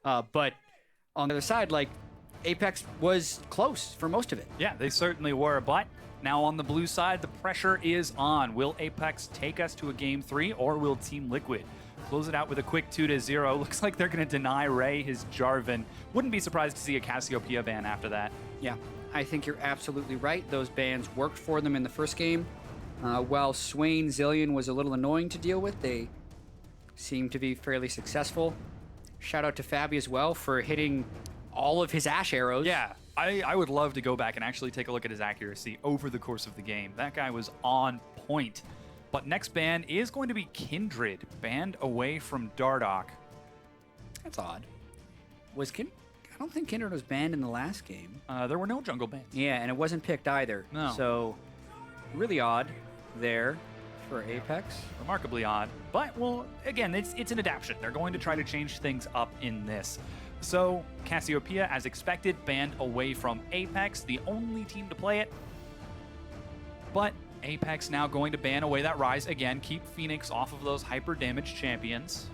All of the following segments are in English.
But on the other side, like, APX was close for most of it. Yeah, they certainly were, but now on the blue side, the pressure is on. Will Apex take us to a Game 3, or will Team Liquid close it out with a quick 2-0? Looks like they're going to deny Ray his Jarvan. Wouldn't be surprised to see a Cassiopeia ban after that. Yeah, I think you're absolutely right. Those bans worked for them in the first game. While Swain Zilean was a little annoying to deal with, they seemed to be fairly successful. Shout out to Fabi as well for hitting all of his Ashe arrows. Yeah, I would love to go back and actually take a look at his accuracy over the course of the game. That guy was on point. But next ban is going to be Kindred, banned away from Dardoch. That's odd. I don't think Kindred was banned in the last game. There were no jungle bans. Yeah, and it wasn't picked either. No. So, really odd there for Apex. Remarkably odd. But, well, again, it's an adaptation. They're going to try to change things up in this. So, Cassiopeia, as expected, banned away from Apex, the only team to play it. But Apex now going to ban away that Ryze again, keep Phoenix off of those hyper-damaged champions.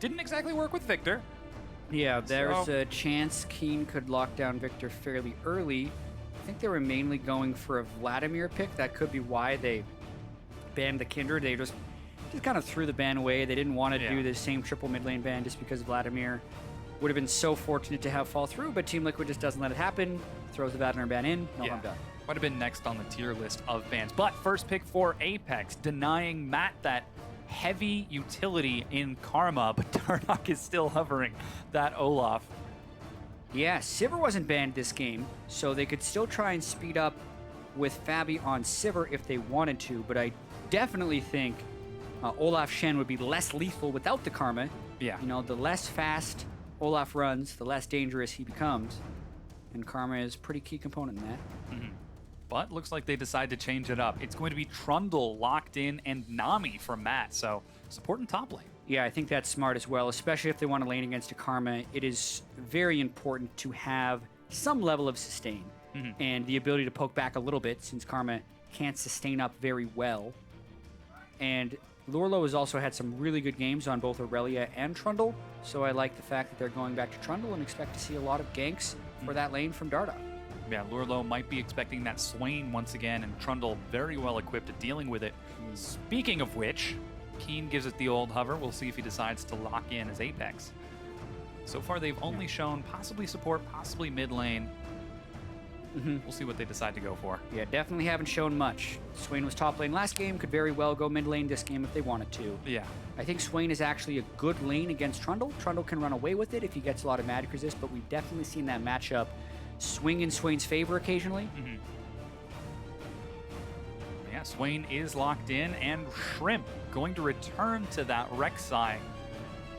Didn't exactly work with Victor. Yeah, there's a chance Keen could lock down Victor fairly early. I think they were mainly going for a Vladimir pick. That could be why they banned the Kindred. They just kind of threw the ban away. They didn't want to do the same triple mid lane ban just because Vladimir would have been so fortunate to have fall through, but Team Liquid just doesn't let it happen. Throws the Vladimir ban in, no harm done. Might have been next on the tier list of bans. But first pick for Apex, denying Matt that heavy utility in Karma, but Dardoch is still hovering that Olaf. Yeah, Sivir wasn't banned this game, so they could still try and speed up with Fabi on Sivir if they wanted to, but I definitely think Olaf Shen would be less lethal without the Karma. Yeah. You know, the less fast Olaf runs, the less dangerous he becomes, and Karma is a pretty key component in that. Mm-hmm. But looks like they decide to change it up. It's going to be Trundle locked in and Nami for Matt, so support in top lane. Yeah, I think that's smart as well, especially if they want to lane against a Karma. It is very important to have some level of sustain and the ability to poke back a little bit, since Karma can't sustain up very well. And Lorlo has also had some really good games on both Aurelia and Trundle, so I like the fact that they're going back to Trundle and expect to see a lot of ganks for that lane from Dardoch. Yeah, Lurlo might be expecting that Swain once again, and Trundle very well equipped at dealing with it. Speaking of which, Keen gives it the old hover. We'll see if he decides to lock in as Apex. So far, they've only shown possibly support, possibly mid lane. We'll see what they decide to go for. Yeah, definitely haven't shown much. Swain was top lane last game, could very well go mid lane this game if they wanted to. Yeah. I think Swain is actually a good lane against Trundle. Trundle can run away with it if he gets a lot of magic resist, but we've definitely seen that matchup swing in Swain's favor occasionally. Yeah, Swain is locked in, and Shrimp going to return to that Rek'Sai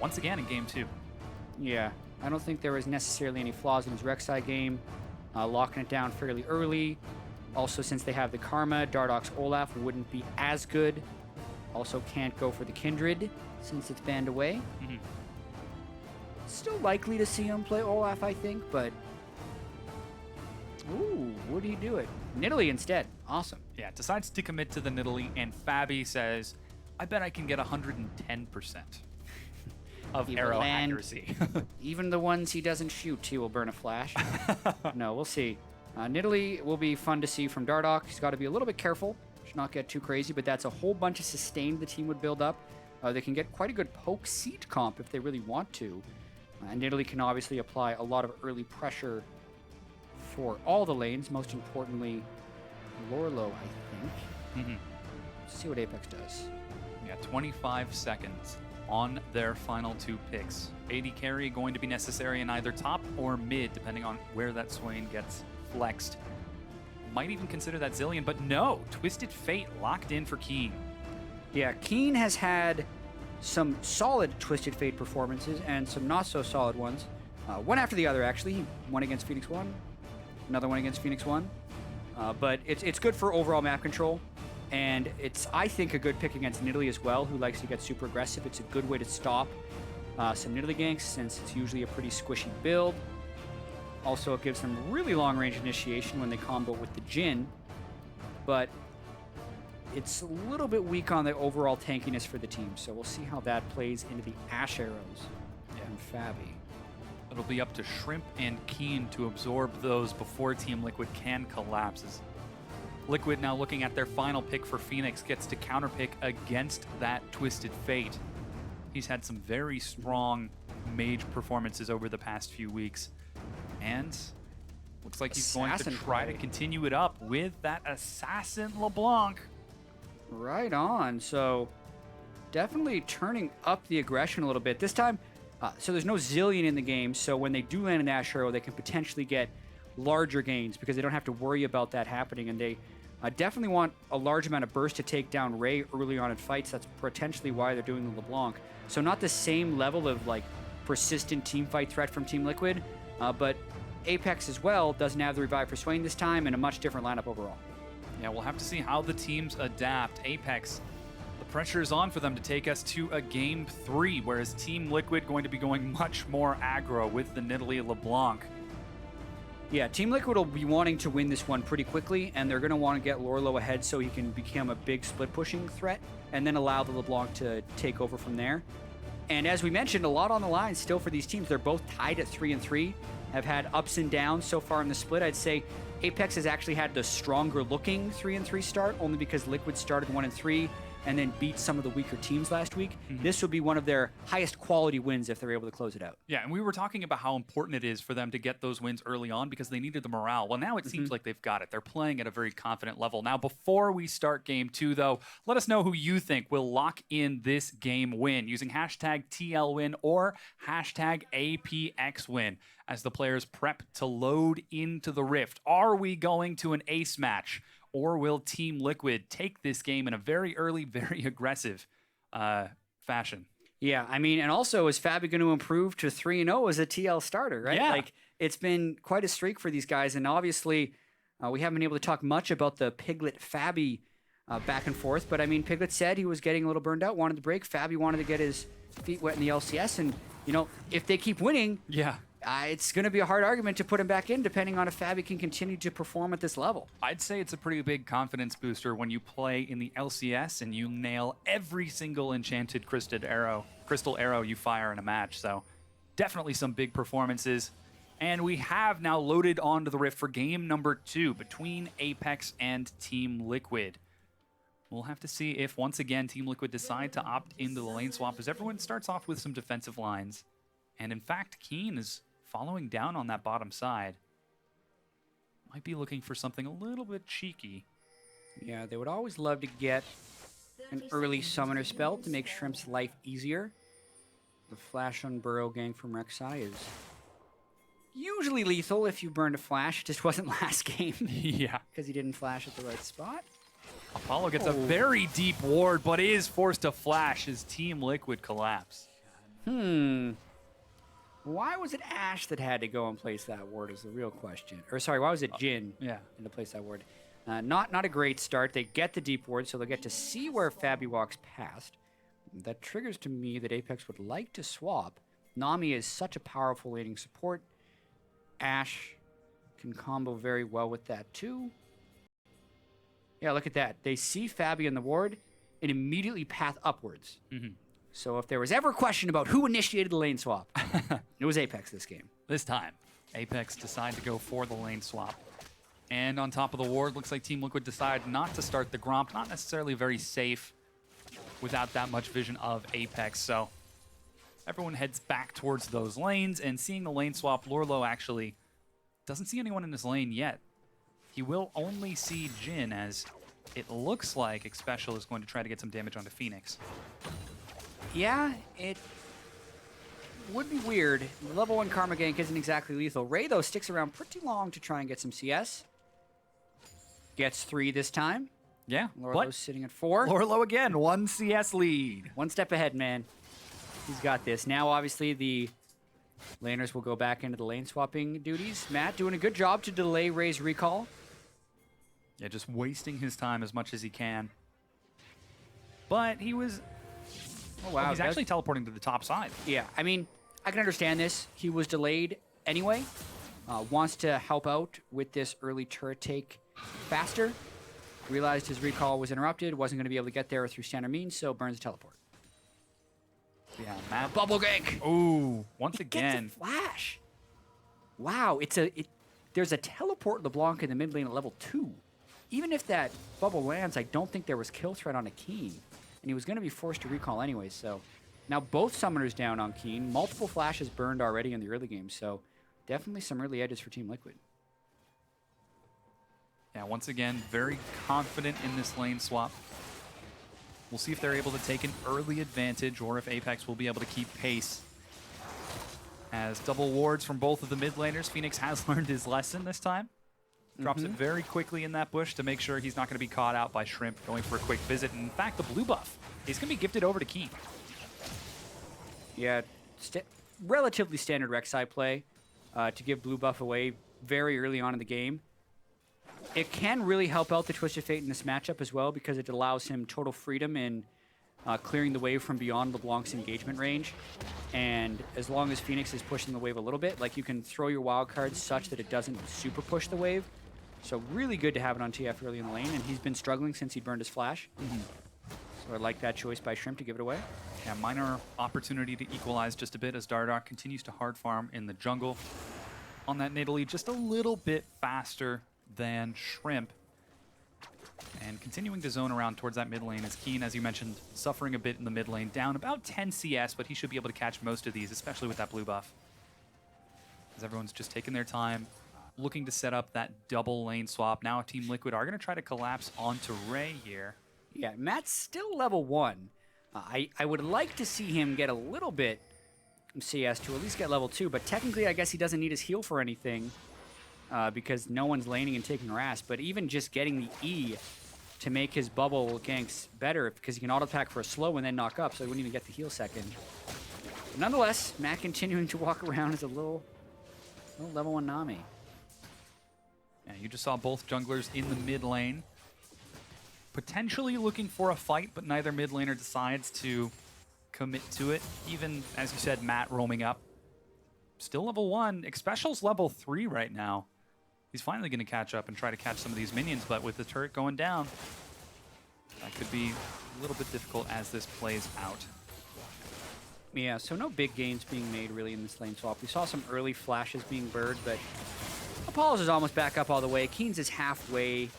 once again in game 2. Yeah, I don't think there was necessarily any flaws in his Rek'Sai game. Locking it down fairly early. Also, since they have the Karma, Dardoch's Olaf wouldn't be as good. Also can't go for the Kindred since it's banned away. Still likely to see him play Olaf, I think, but... Ooh, would he do it? Nidalee instead. Awesome. Yeah, decides to commit to the Nidalee, and Fabi says, I bet I can get 110% of arrow accuracy. Even the ones he doesn't shoot, he will burn a flash. No, we'll see. Nidalee will be fun to see from Dardoch. He's got to be a little bit careful. Should not get too crazy, but that's a whole bunch of sustain the team would build up. They can get quite a good poke seat comp if they really want to. And Nidalee can obviously apply a lot of early pressure for all the lanes, most importantly, Lorlo, I think. Let's see what Apex does. Yeah, 25 seconds on their final 2 picks. AD carry going to be necessary in either top or mid, depending on where that Swain gets flexed. Might even consider that Zilean, but no, Twisted Fate locked in for Keen. Yeah, Keen has had some solid Twisted Fate performances and some not so solid ones. One after the other, actually. He won against Phoenix 1, another one against Phoenix 1. But it's good for overall map control. And it's, I think, a good pick against Nidalee as well, who likes to get super aggressive. It's a good way to stop some Nidalee ganks, since it's usually a pretty squishy build. Also, it gives them really long-range initiation when they combo with the Jhin. But it's a little bit weak on the overall tankiness for the team. So we'll see how that plays into the Ashe arrows from Fabi. It'll be up to Shrimp and Keen to absorb those before Team Liquid can collapse. As Liquid, now looking at their final pick for Phoenix, gets to counterpick against that Twisted Fate. He's had some very strong mage performances over the past few weeks, and looks like he's going to try to continue it up with that Assassin LeBlanc. Right on. So definitely turning up the aggression a little bit. This time, so there's no Zillion in the game, so when they do land an Ash Arrow, they can potentially get larger gains because they don't have to worry about that happening, and they definitely want a large amount of burst to take down Ray early on in fights. That's potentially why they're doing the LeBlanc. So not the same level of like persistent team fight threat from Team Liquid, but Apex as well doesn't have the revive for Swain this time, and a much different lineup overall. Yeah, we'll have to see how the teams adapt. Apex, the pressure is on for them to take us to a Game 3, whereas Team Liquid going to be going much more aggro with the Nidalee LeBlanc. Yeah, Team Liquid will be wanting to win this one pretty quickly, and they're going to want to get Lorlo ahead so he can become a big split-pushing threat, and then allow the LeBlanc to take over from there. And as we mentioned, a lot on the line still for these teams. They're both tied at 3-3, have had ups and downs so far in the split. I'd say Apex has actually had the stronger-looking 3-3 start, only because Liquid started 1-3, and then beat some of the weaker teams last week. This would be one of their highest quality wins if they're able to close it out. Yeah, and we were talking about how important it is for them to get those wins early on because they needed the morale. Well, now it seems like they've got it. They're playing at a very confident level. Now, before we start Game 2, though, let us know who you think will lock in this game win using hashtag TLWin or hashtag APXWin as the players prep to load into the Rift. Are we going to an ace match? Or will Team Liquid take this game in a very early, very aggressive fashion? Yeah, I mean, and also, is Fabi going to improve to 3-0 as a TL starter, right? Yeah. Like, it's been quite a streak for these guys, and obviously, we haven't been able to talk much about the Piglet-Fabi back and forth, but I mean, Piglet said he was getting a little burned out, wanted to break. Fabi wanted to get his feet wet in the LCS, and, you know, if they keep winning, yeah, it's going to be a hard argument to put him back in, depending on if Fabi can continue to perform at this level. I'd say it's a pretty big confidence booster when you play in the LCS and you nail every single enchanted crystal arrow you fire in a match. So definitely some big performances. And we have now loaded onto the Rift for game number 2 between Apex and Team Liquid. We'll have to see if, once again, Team Liquid decide to opt into the lane swap as everyone starts off with some defensive lines. And in fact, Keen is following down on that bottom side. Might be looking for something a little bit cheeky. Yeah, they would always love to get an early summoner spell to make Shrimp's life easier. The flash on Burrow Gang from Rek'Sai is usually lethal if you burned a flash. It just wasn't last game. Yeah. Because he didn't flash at the right spot. Apollo gets a very deep ward, but is forced to flash as Team Liquid collapse. Why was it Ash that had to go and place that ward is the real question. Or sorry, why was it Jin to place that ward? Not a great start. They get the deep ward, so they'll get to see where Fabi walks past. That triggers to me that Apex would like to swap. Nami is such a powerful laning support. Ash can combo very well with that too. Yeah, look at that. They see Fabi in the ward and immediately path upwards. So if there was ever a question about who initiated the lane swap, it was Apex this game. This time, Apex decide to go for the lane swap. And on top of the ward, looks like Team Liquid decide not to start the Gromp. Not necessarily very safe without that much vision of Apex. So everyone heads back towards those lanes, and seeing the lane swap, Lorlo actually doesn't see anyone in his lane yet. He will only see Jin, as it looks like Xpecial is going to try to get some damage onto Phoenix. Yeah, it would be weird. Level 1 Karma Gank isn't exactly lethal. Ray, though, sticks around pretty long to try and get some CS. Gets 3 this time. Yeah, Lorlo's sitting at 4. Lorlo again, 1 CS lead. One step ahead, man. He's got this. Now, obviously, the laners will go back into the lane swapping duties. Matt doing a good job to delay Ray's recall. Yeah, just wasting his time as much as he can. But he was... Oh, wow. He's actually teleporting to the top side. Yeah, I mean, I can understand this. He was delayed anyway. Wants to help out with this early turret take faster. Realized his recall was interrupted. Wasn't going to be able to get there through standard means, so burns the teleport. Yeah, Matt. Bubble gank. Ooh, once It again. gets a flash. Wow, there's a teleport LeBlanc in the mid lane at level 2. Even if that bubble lands, I don't think there was kill threat on a Keen. And he was going to be forced to recall anyway, so... Now both summoners down on Keen. Multiple flashes burned already in the early game, so definitely some early edges for Team Liquid. Yeah, once again, very confident in this lane swap. We'll see if they're able to take an early advantage or if Apex will be able to keep pace. As double wards from both of the mid laners, Phoenix has learned his lesson this time. Drops it very quickly in that bush to make sure he's not going to be caught out by Shrimp going for a quick visit. And in fact, the blue buff is going to be gifted over to Keen. Yeah, relatively standard Rek'Sai play to give blue buff away very early on in the game. It can really help out the Twisted Fate in this matchup as well because it allows him total freedom in clearing the wave from beyond LeBlanc's engagement range. And as long as Phoenix is pushing the wave a little bit, like you can throw your wild cards such that it doesn't super push the wave. So really good to have it on TF early in the lane, and he's been struggling since he burned his flash. So I like that choice by Shrimp to give it away. Yeah, minor opportunity to equalize just a bit as Dardoch continues to hard farm in the jungle. On that Nidalee, just a little bit faster than Shrimp. And continuing to zone around towards that mid lane is Keen, as you mentioned, suffering a bit in the mid lane, down about 10 CS, but he should be able to catch most of these, especially with that blue buff. As everyone's just taking their time, looking to set up that double lane swap. Now Team Liquid are going to try to collapse onto Ray here. Yeah, Matt's still level 1. I would like to see him get a little bit from CS to at least get level 2, but technically I guess he doesn't need his heal for anything because no one's laning and taking harass. But even just getting the E to make his bubble ganks better because he can auto attack for a slow and then knock up, so he wouldn't even get the heal second. But nonetheless, Matt continuing to walk around as a little level 1 Nami. Yeah, you just saw both junglers in the mid lane. Potentially looking for a fight, but neither mid laner decides to commit to it. Even, as you said, Matt roaming up. Still level 1. Xpecial's level 3 right now. He's finally going to catch up and try to catch some of these minions, but with the turret going down, that could be a little bit difficult as this plays out. Yeah, so no big gains being made really in this lane swap. We saw some early flashes being burned, but Apollo's is almost back up all the way. Keen's is halfway.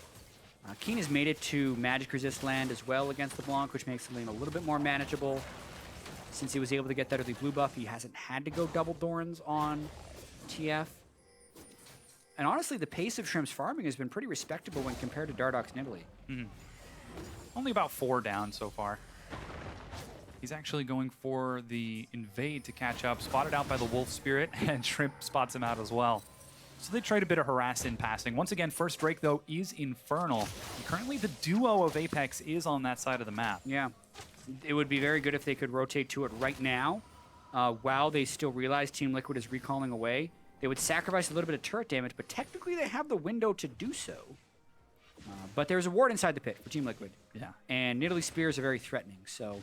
Keen has made it to magic resist land as well against LeBlanc, which makes the lane a little bit more manageable. Since he was able to get that early blue buff, he hasn't had to go double Thorns on TF. And honestly, the pace of Shrimp's farming has been pretty respectable when compared to Dardoch's Nidalee. Only about 4 down so far. He's actually going for the invade to catch up, spotted out by the Wolf Spirit, and Shrimp spots him out as well. So they tried a bit of harass in passing. Once again, first Drake, though, is Infernal. And currently, the duo of Apex is on that side of the map. Yeah. It would be very good if they could rotate to it right now while they still realize Team Liquid is recalling away. They would sacrifice a little bit of turret damage, but technically they have the window to do so. But there's a ward inside the pit for Team Liquid. Yeah. And Nidalee Spears are very threatening, so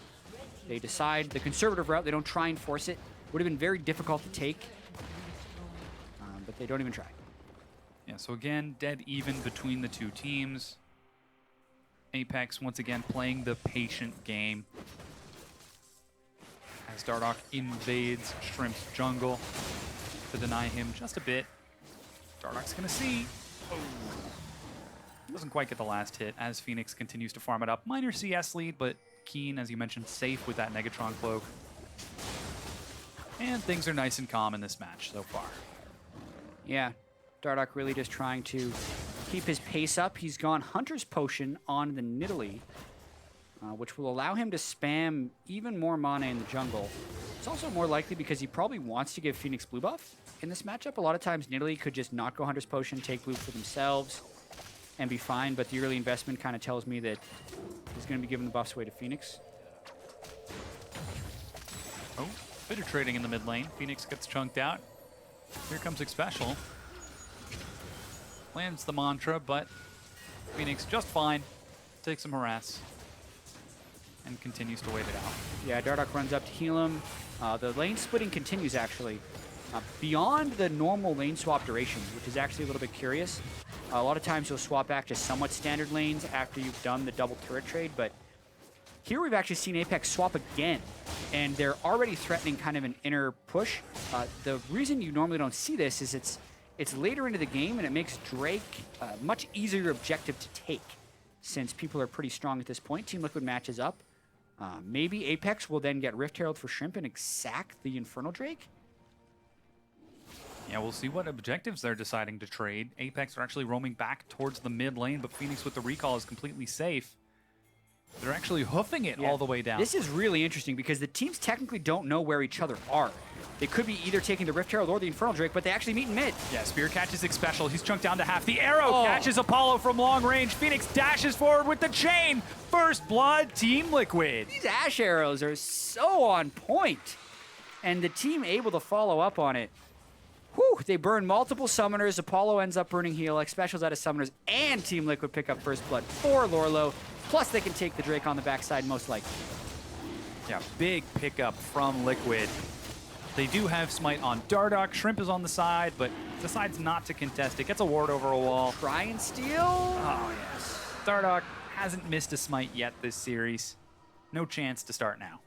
they decide the conservative route. They don't try and force it. Would have been very difficult to take. But they don't even try. Yeah, so again, dead even between the two teams. Apex, once again, playing the patient game. As Dardoch invades Shrimp's jungle to deny him just a bit. Dardoch's going to see. Oh. Doesn't quite get the last hit as Phoenix continues to farm it up. Minor CS lead, but Keen, as you mentioned, safe with that Negatron cloak. And things are nice and calm in this match so far. Yeah, Dardoch really just trying to keep his pace up. He's gone Hunter's Potion on the Nidalee, which will allow him to spam even more mana in the jungle. It's also more likely because he probably wants to give Phoenix blue buff in this matchup. A lot of times Nidalee could just not go Hunter's Potion, take blue for themselves, and be fine, but the early investment kind of tells me that he's going to be giving the buffs away to Phoenix. Oh, bit of trading in the mid lane. Phoenix gets chunked out. Here comes Xpecial. Lands the mantra, but Phoenix just fine. Takes some harass. And continues to wait it out. Yeah, Dardoch runs up to heal him. The lane splitting continues, actually. Beyond the normal lane swap duration, which is actually a little bit curious. A lot of times you'll swap back to somewhat standard lanes after you've done the double turret trade, but Here we've actually seen Apex swap again, and they're already threatening kind of an inner push. The reason you normally don't see this is it's later into the game, and it makes Drake a much easier objective to take, since people are pretty strong at this point. Team Liquid matches up. Maybe Apex will then get Rift Herald for Shrimp and exact the Infernal Drake. Yeah, we'll see what objectives they're deciding to trade. Apex are actually roaming back towards the mid lane, but Phoenix with the recall is completely safe. They're actually hoofing it all the way down. This is really interesting because the teams technically don't know where each other are. They could be either taking the Rift Herald or the Infernal Drake, but they actually meet in mid. Yeah, Spear catches Ix Special. He's chunked down to half. The arrow catches Apollo from long range. Phoenix dashes forward with the chain. First blood, Team Liquid. These Ash arrows are so on point, and the team able to follow up on it. Whew, they burn multiple summoners. Apollo ends up burning heal. Like specials out of summoners, and Team Liquid pick up first blood for Lorlo. Plus, they can take the Drake on the backside most likely. Yeah, big pickup from Liquid. They do have Smite on Dardoch. Shrimp is on the side, but decides not to contest it. Gets a ward over a wall. Try and steal. Oh, yes. Dardoch hasn't missed a Smite yet this series. No chance to start now.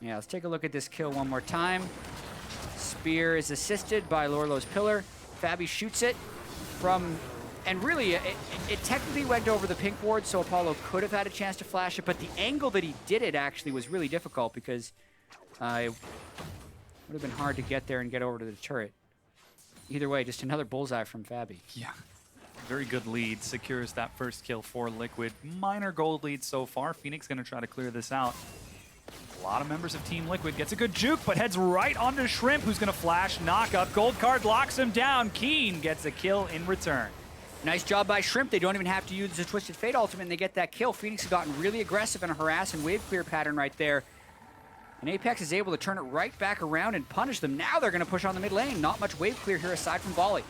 Yeah, let's take a look at this kill one more time. Spear is assisted by Lorlo's Pillar. Fabi shoots it from... And really, it technically went over the pink ward, so Apollo could have had a chance to flash it, but the angle that he did it actually was really difficult because it would have been hard to get there and get over to the turret. Either way, just another bullseye from Fabi. Yeah. Very good lead. Secures that first kill for Liquid. Minor gold lead so far. Phoenix going to try to clear this out. A lot of members of Team Liquid. Gets a good juke, but heads right onto Shrimp, who's going to flash, knock up. Gold card locks him down. Keen gets a kill in return. Nice job by Shrimp. They don't even have to use the Twisted Fate ultimate, and they get that kill. Phoenix has gotten really aggressive in a harass and wave clear pattern right there. And Apex is able to turn it right back around and punish them. Now they're going to push on the mid lane. Not much wave clear here aside from volley.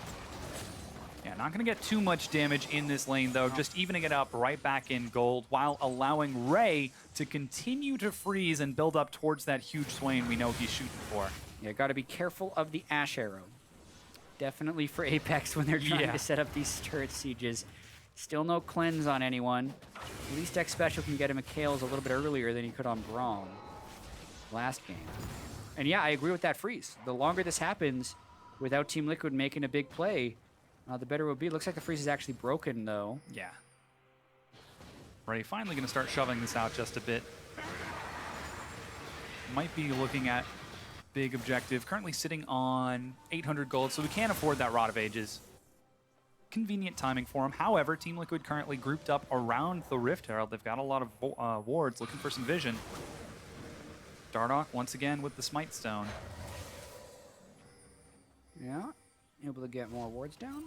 Yeah, not going to get too much damage in this lane, though. Just evening it up right back in gold while allowing Ray to continue to freeze and build up towards that huge Swain we know he's shooting for. Yeah, got to be careful of the Ash Arrow. Definitely for Apex when they're trying to set up these turret sieges. Still no cleanse on anyone. At least X Special can get him a Kales a little bit earlier than he could on Braum last game. And yeah, I agree with that freeze. The longer this happens without Team Liquid making a big play, the better it will be. Looks like the freeze is actually broken, though. Yeah. Ray finally going to start shoving this out just a bit. Might be looking at big objective. Currently sitting on 800 gold, so we can't afford that Rod of Ages. Convenient timing for him. However, Team Liquid currently grouped up around the Rift Herald. They've got a lot of wards looking for some vision. Dardoch once again with the Smite Stone. Yeah, able to get more wards down.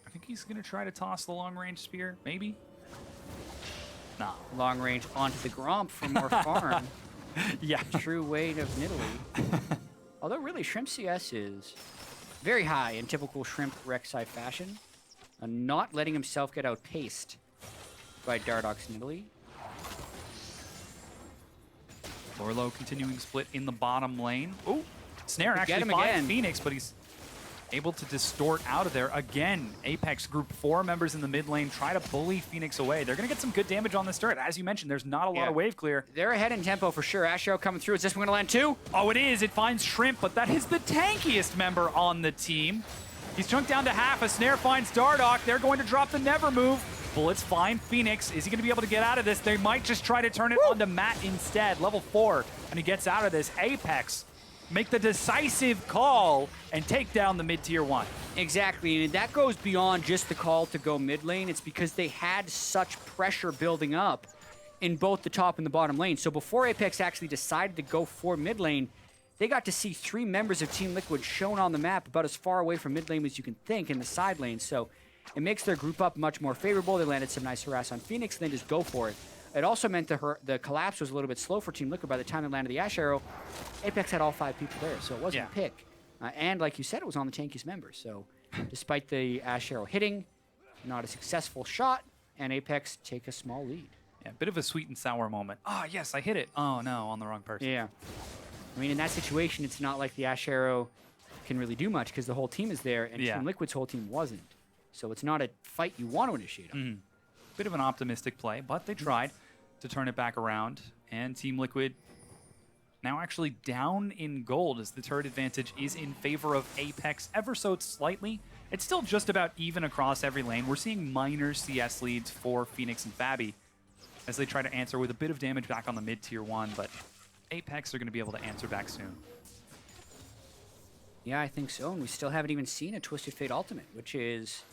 I think he's going to try to toss the long-range spear, maybe? Nah. Long range onto the Gromp for more farm. Yeah. True weight of Nidalee. Although really, Shrimp CS is very high in typical Shrimp Rek'Sai fashion. Not letting himself get outpaced by Dardoch's Nidalee. Lorlo continuing split in the bottom lane. Oh, Snare Get actually him finds again. Phoenix, but he's able to distort out of there. Again, Apex group 4 members in the mid lane try to bully Phoenix away. They're going to get some good damage on this turret. As you mentioned, there's not a lot of wave clear. They're ahead in tempo for sure. Ash Arrow coming through. Is this one going to land too? Oh, it is. It finds Shrimp, but that is the tankiest member on the team. He's chunked down to half. A Snare finds Dardoch. They're going to drop the Never Move. Bullets find Phoenix. Is he going to be able to get out of this? They might just try to turn it onto Matt instead. Level 4, and he gets out of this. Apex make the decisive call and take down the mid-tier 1. Exactly, and that goes beyond just the call to go mid lane. It's because they had such pressure building up in both the top and the bottom lane. So before Apex actually decided to go for mid lane, they got to see 3 members of Team Liquid shown on the map about as far away from mid lane as you can think in the side lane. So it makes their group up much more favorable. They landed some nice harass on Phoenix, and then just go for it. It also meant the collapse was a little bit slow for Team Liquid. By the time they landed the Ash Arrow, Apex had all 5 people there, so it wasn't a pick. And like you said, it was on the tankiest member. So despite the Ash Arrow hitting, not a successful shot, and Apex take a small lead. Yeah, bit of a sweet and sour moment. Ah, yes, I hit it. Oh, no, on the wrong person. Yeah. I mean, in that situation, it's not like the Ash Arrow can really do much because the whole team is there, and Team Liquid's whole team wasn't. So it's not a fight you want to initiate on. Bit of an optimistic play, but they tried to turn it back around. And Team Liquid now actually down in gold as the turret advantage is in favor of Apex ever so slightly. It's still just about even across every lane. We're seeing minor CS leads for Phoenix and Fabi as they try to answer with a bit of damage back on the mid-tier 1, but Apex are going to be able to answer back soon. Yeah, I think so, and we still haven't even seen a Twisted Fate ultimate, which is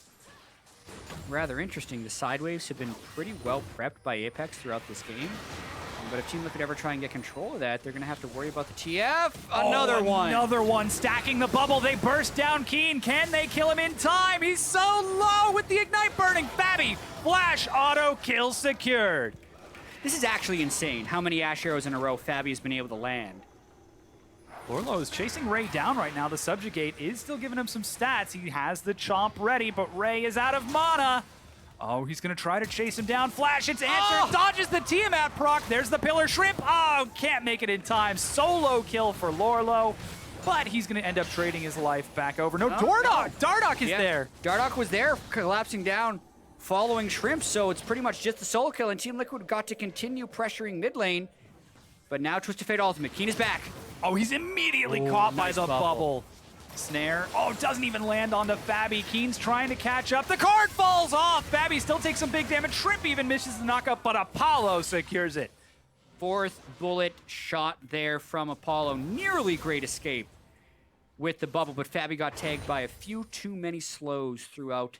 rather interesting. The side waves have been pretty well prepped by Apex throughout this game, but if Team Liquid ever try and get control of that, they're going to have to worry about the TF. Another one! Another one, stacking the bubble. They burst down Keen. Can they kill him in time? He's so low with the Ignite burning. Fabi, flash auto kill secured. This is actually insane, how many Ash arrows in a row Fabi has been able to land. Lorlo is chasing Ray down right now. The Subjugate is still giving him some stats. He has the Chomp ready, but Ray is out of mana. Oh, he's going to try to chase him down. Flash, it's answered. Dodges the Tiamat proc. There's the Pillar Shrimp. Oh, can't make it in time. Solo kill for Lorlo, but he's going to end up trading his life back over. No, Dardoch. Dardoch is there. Dardoch was there, collapsing down, following Shrimp, so it's pretty much just the solo kill, and Team Liquid got to continue pressuring mid lane, but now Twisted Fate ultimate. Keen is back. Oh, he's immediately caught by the bubble. Snare. Oh, doesn't even land onto Fabi. Keen's trying to catch up. The card falls off. Fabi still takes some big damage. Shrimp even misses the knockup, but Apollo secures it. Fourth bullet shot there from Apollo. Nearly great escape with the bubble, but Fabi got tagged by a few too many slows throughout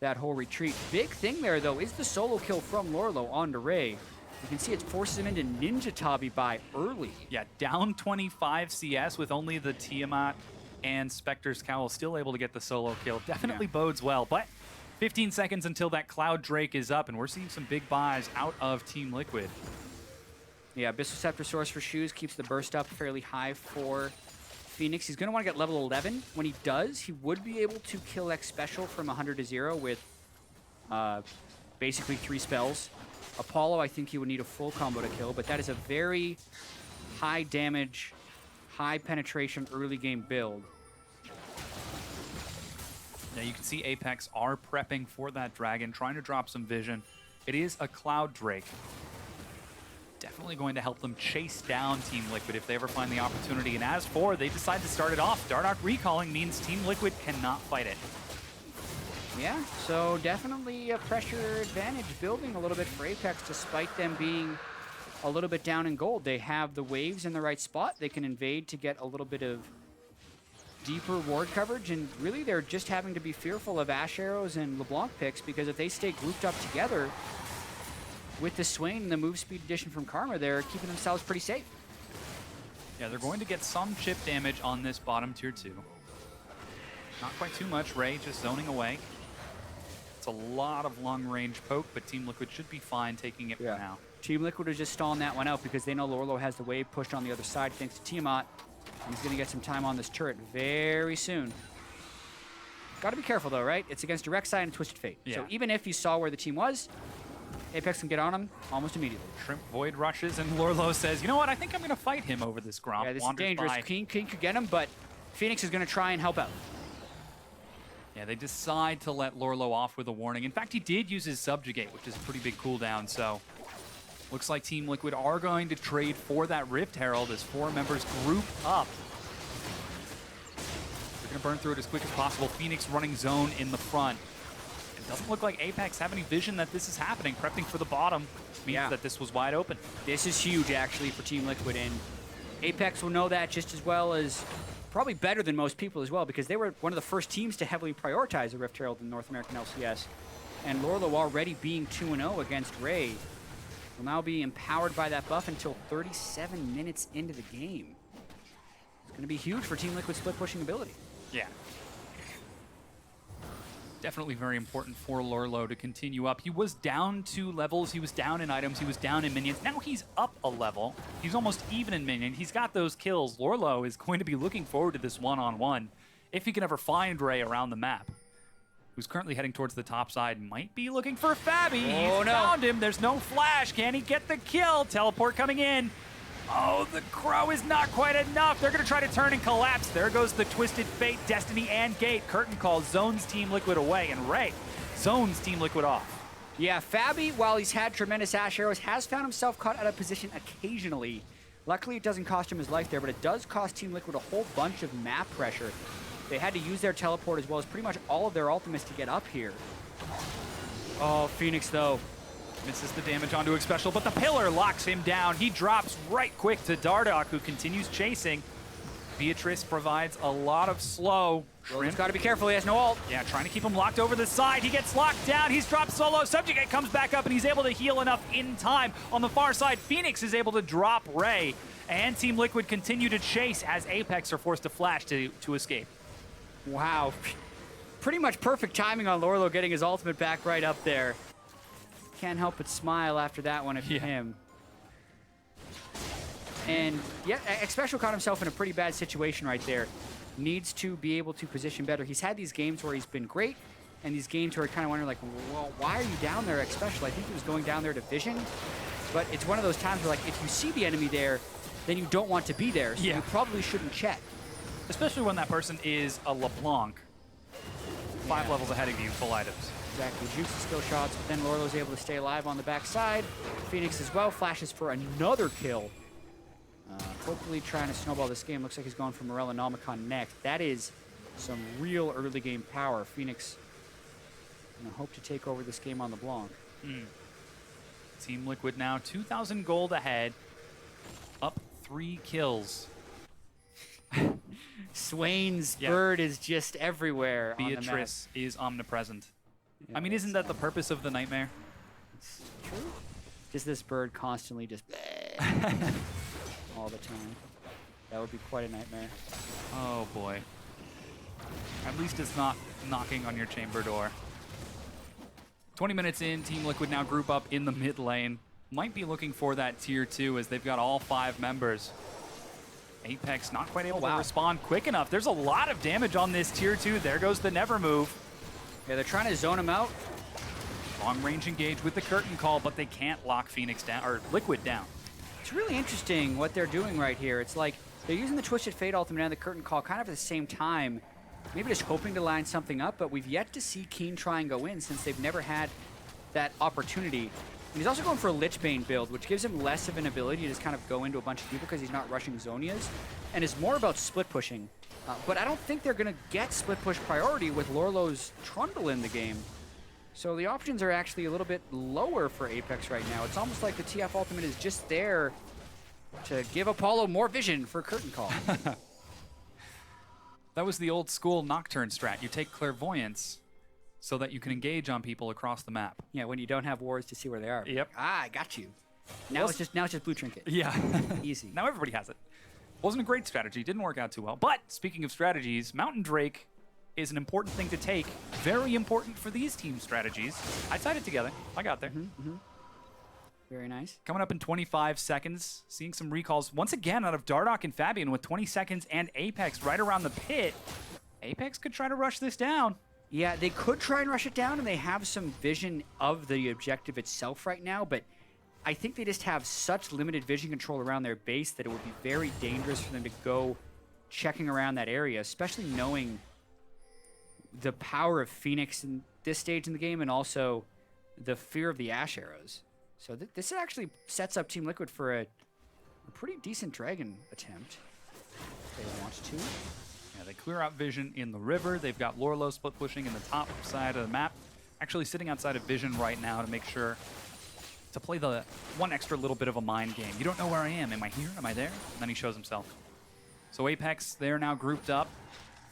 that whole retreat. Big thing there, though, is the solo kill from Lorlo onto Ray. You can see it forces him into Ninja Tabi by early. Yeah, down 25 CS with only the Tiamat and Spectre's Cowl still able to get the solo kill. Definitely bodes well, but 15 seconds until that Cloud Drake is up, and we're seeing some big buys out of Team Liquid. Yeah, Abyssal Scepter Source for Shoes keeps the burst up fairly high for Phoenix. He's going to want to get level 11. When he does, he would be able to kill X Special from 100 to 0 with basically 3 spells. Apollo, I think he would need a full combo to kill, but that is a very high damage, high penetration early game build. Now you can see Apex are prepping for that dragon, trying to drop some vision. It is a Cloud Drake. Definitely going to help them chase down Team Liquid if they ever find the opportunity. And as for, they decide to start it off. Dardoch recalling means Team Liquid cannot fight it. Yeah, so definitely a pressure advantage building a little bit for Apex despite them being a little bit down in gold. They have the waves in the right spot. They can invade to get a little bit of deeper ward coverage, and really they're just having to be fearful of Ash Arrows and LeBlanc picks, because if they stay grouped up together with the Swain and the move speed addition from Karma, they're keeping themselves pretty safe. Yeah, they're going to get some chip damage on this bottom tier 2. Not quite too much. Ray just zoning away. It's a lot of long-range poke, but Team Liquid should be fine taking it for now. Team Liquid is just stalling that one out because they know Lorlo has the wave pushed on the other side thanks to Tiamat. He's going to get some time on this turret very soon. Got to be careful, though, right? It's against Direct Side and Twisted Fate. Yeah. So even if you saw where the team was, Apex can get on him almost immediately. Shrimp Void rushes, and Lorlo says, you know what, I think I'm going to fight him over this Gromp. Yeah, this is dangerous. King could get him, but Phoenix is going to try and help out. Yeah, they decide to let Lorlo off with a warning. In fact, he did use his Subjugate, which is a pretty big cooldown, so looks like Team Liquid are going to trade for that Rift Herald as 4 members group up. They're going to burn through it as quick as possible. Phoenix running zone in the front. It doesn't look like Apex have any vision that this is happening. Prepping for the bottom means that this was wide open. This is huge, actually, for Team Liquid, and Apex will know that just as well as, probably better than most people as well, because they were one of the first teams to heavily prioritize the Rift Herald in North American LCS. And Lorlo already being 2-0 against Ray will now be empowered by that buff until 37 minutes into the game. It's going to be huge for Team Liquid's split pushing ability. Yeah. Definitely very important for Lorlo to continue up. He was down 2 levels. He was down in items. He was down in minions. Now he's up a level. He's almost even in minion. He's got those kills. Lorlo is going to be looking forward to this one-on-one if he can ever find Ray around the map. Who's currently heading towards the top side. Might be looking for Fabi. He's found him. There's no flash. Can he get the kill? Teleport coming in. Oh, the Crow is not quite enough. They're going to try to turn and collapse. There goes the Twisted Fate, Destiny, and Gate. Curtain Call zones Team Liquid away, and Ray zones Team Liquid off. Yeah, Fabi, while he's had tremendous Ash arrows, has found himself caught out of position occasionally. Luckily, it doesn't cost him his life there, but it does cost Team Liquid a whole bunch of map pressure. They had to use their teleport as well as pretty much all of their ultimates to get up here. Oh, Phoenix, though. Misses the damage onto a special, but the pillar locks him down. He drops right quick to Dardoch, who continues chasing. Beatrice provides a lot of slow. Shrimp's got to be careful. He has no ult. Yeah, trying to keep him locked over the side. He gets locked down. He's dropped solo. Subjugate comes back up, and he's able to heal enough in time. On the far side, Phoenix is able to drop Ray, and Team Liquid continue to chase as Apex are forced to flash to escape. Wow. Pretty much perfect timing on Lorlo getting his ultimate back right up there. Can't help but smile after that one if you're him. And yeah, Xpecial caught himself in a pretty bad situation right there. Needs to be able to position better. He's had these games where he's been great, and these games where I kind of wonder, like, well, why are you down there, Xpecial? I think he was going down there to vision, but it's one of those times where, like, if you see the enemy there, then you don't want to be there, so you probably shouldn't check. Especially when that person is a LeBlanc, 5 levels ahead of you, full items. Exactly, jukes the skill shots, but then Lorlo's able to stay alive on the backside. Phoenix as well flashes for another kill. Hopefully trying to snowball this game. Looks like he's going for Morella Nomicon next. That is some real early game power. Phoenix gonna hope to take over this game on the Blanc. Team Liquid now 2,000 gold ahead, up 3 kills. Swain's bird is just everywhere. Beatrice is omnipresent. Yeah, I mean, isn't that the purpose of the nightmare? It's true. Just this bird constantly just all the time. That would be quite a nightmare. Oh boy. At least it's not knocking on your chamber door. 20 minutes in, Team Liquid now group up in the mid lane. Might be looking for that tier 2 as they've got all 5 members. Apex not quite able to respond quick enough. There's a lot of damage on this tier 2. There goes the never move. Yeah, they're trying to zone him out. Long range engage with the curtain call, but they can't lock Phoenix down, or Liquid down. It's really interesting what they're doing right here. It's like they're using the Twisted Fate ultimate and the curtain call kind of at the same time. Maybe just hoping to line something up, but we've yet to see Keen try and go in since they've never had that opportunity. And he's also going for a Lichbane build, which gives him less of an ability to just kind of go into a bunch of people because he's not rushing Zonias, and is more about split pushing. But I don't think they're going to get split push priority with Lorlo's Trundle in the game. So the options are actually a little bit lower for Apex right now. It's almost like the TF ultimate is just there to give Apollo more vision for curtain call. That was the old school Nocturne strat. You take Clairvoyance so that you can engage on people across the map. Yeah, when you don't have wards to see where they are. Yep. Ah, I got you. Now it's just blue trinket. Yeah. Easy. Now everybody has it. Wasn't a great strategy. Didn't work out too well. But speaking of strategies, Mountain Drake is an important thing to take. Very important for these team strategies. I tied it together. I got there. Very nice. Coming up in 25 seconds, seeing some recalls once again out of Dardoch and Fabian with 20 seconds and Apex right around the pit. Apex could try to rush this down. Yeah, they could try and rush it down, and they have some vision of the objective itself right now, but I think they just have such limited vision control around their base that it would be very dangerous for them to go checking around that area, especially knowing the power of Phoenix in this stage in the game and also the fear of the Ash arrows. So this actually sets up Team Liquid for a pretty decent dragon attempt if they want to. Yeah, they clear out vision in the river. They've got Lorlo split pushing in the top side of the map. Actually sitting outside of vision right now to make sure to play the one extra little bit of a mind game. You don't know where I am. Am I here? Am I there? And then he shows himself. So Apex, they're now grouped up.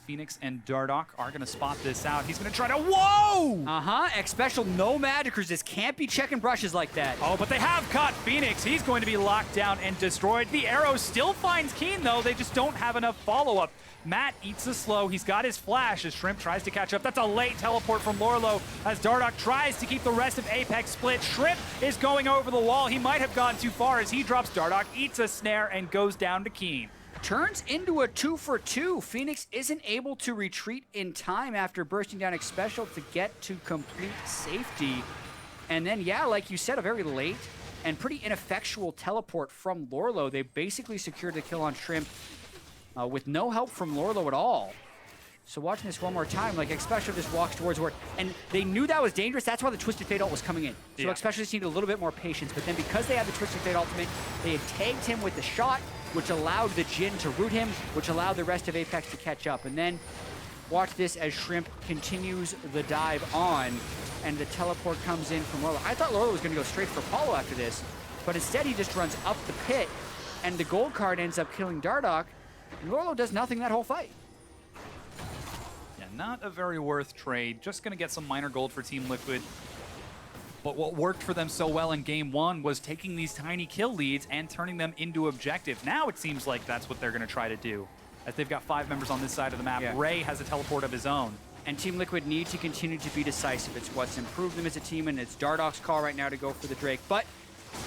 Phoenix and Dardoch are going to spot this out. He's going to try to... Whoa! Xpecial, no magic resist. Can't be checking brushes like that. Oh, but they have caught Phoenix. He's going to be locked down and destroyed. The arrow still finds Keen, though. They just don't have enough follow-up. Matt eats the slow. He's got his flash as Shrimp tries to catch up. That's a late teleport from Lorlo as Dardoch tries to keep the rest of Apex split. Shrimp is going over the wall. He might have gone too far as he drops Dardoch, eats a snare, and goes down to Keen. Turns into a 2-for-2. Phoenix isn't able to retreat in time after bursting down Xpecial to get to complete safety. And then, yeah, like you said, a very late and pretty ineffectual teleport from Lorlo. They basically secured the kill on Shrimp with no help from Lorlo at all. So watching this one more time, like Xpecial just walks towards Ward, and they knew that was dangerous. That's why the Twisted Fate ult was coming in. So Xpecial just needed a little bit more patience, but then because they had the Twisted Fate ultimate, they had tagged him with the shot, which allowed the Jhin to root him, which allowed the rest of Apex to catch up. And then watch this as Shrimp continues the dive on, and the teleport comes in from Lorlo. I thought Lorlo was going to go straight for Apollo after this, but instead he just runs up the pit, and the gold card ends up killing Dardoch, and Lorlo does nothing that whole fight. Yeah, not a very worth trade. Just going to get some minor gold for Team Liquid. But what worked for them so well in game one was taking these tiny kill leads and turning them into objective. Now it seems like that's what they're going to try to do, as they've got 5 members on this side of the map. Yeah. Ray has a teleport of his own. And Team Liquid need to continue to be decisive. It's what's improved them as a team, and it's Dardoch's call right now to go for the Drake. But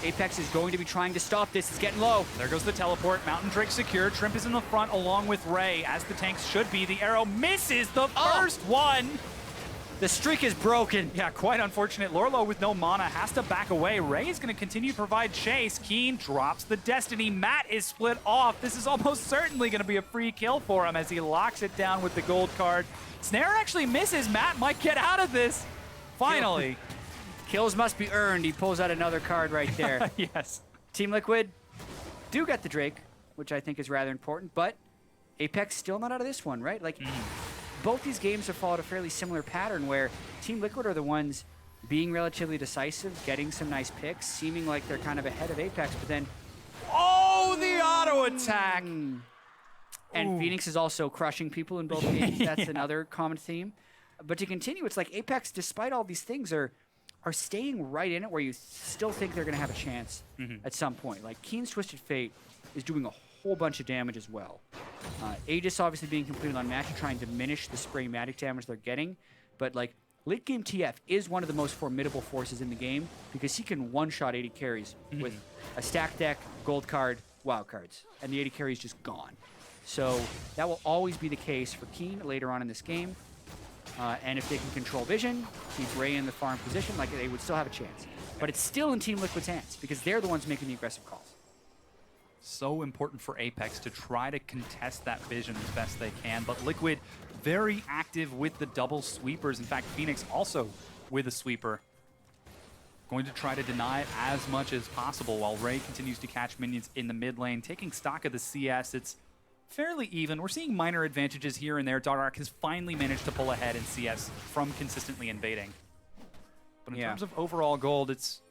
Apex is going to be trying to stop this. It's getting low. There goes the teleport. Mountain Drake secured. Shrimp is in the front along with Ray, as the tanks should be. The arrow misses the first one. The streak is broken. Yeah, quite unfortunate. Lorlo with no mana has to back away. Ray is going to continue to provide chase. Keen drops the Destiny. Matt is split off. This is almost certainly going to be a free kill for him as he locks it down with the gold card. Snare actually misses. Matt might get out of this. Finally. Kills must be earned. He pulls out another card right there. Yes. Team Liquid do get the Drake, which I think is rather important, but Apex still not out of this one, right? Like, both these games have followed a fairly similar pattern where Team Liquid are the ones being relatively decisive, getting some nice picks, seeming like they're kind of ahead of Apex, but then... Oh, the auto attack! And Phoenix is also crushing people in both games. That's another common theme. But to continue, it's like Apex, despite all these things, are staying right in it where you still think they're going to have a chance at some point. Like, Keen's Twisted Fate is doing a whole bunch of damage as well. Aegis obviously being completely unmatched to try and diminish the spraymatic damage they're getting. But, like, late game TF is one of the most formidable forces in the game because he can one-shot 80 carries with a stack deck, gold card, wild cards. And the 80 carry is just gone. So that will always be the case for Keen later on in this game. And if they can control vision, keep Ray in the farm position, like they would still have a chance. But it's still in Team Liquid's hands because they're the ones making the aggressive calls. So important for Apex to try to contest that vision as best they can. But Liquid very active with the double sweepers. In fact, Phoenix also with a sweeper. Going to try to deny it as much as possible while Ray continues to catch minions in the mid lane. Taking stock of the CS, it's fairly even. We're seeing minor advantages here and there. Dardoch has finally managed to pull ahead in CS from consistently invading. But in terms of overall gold, it's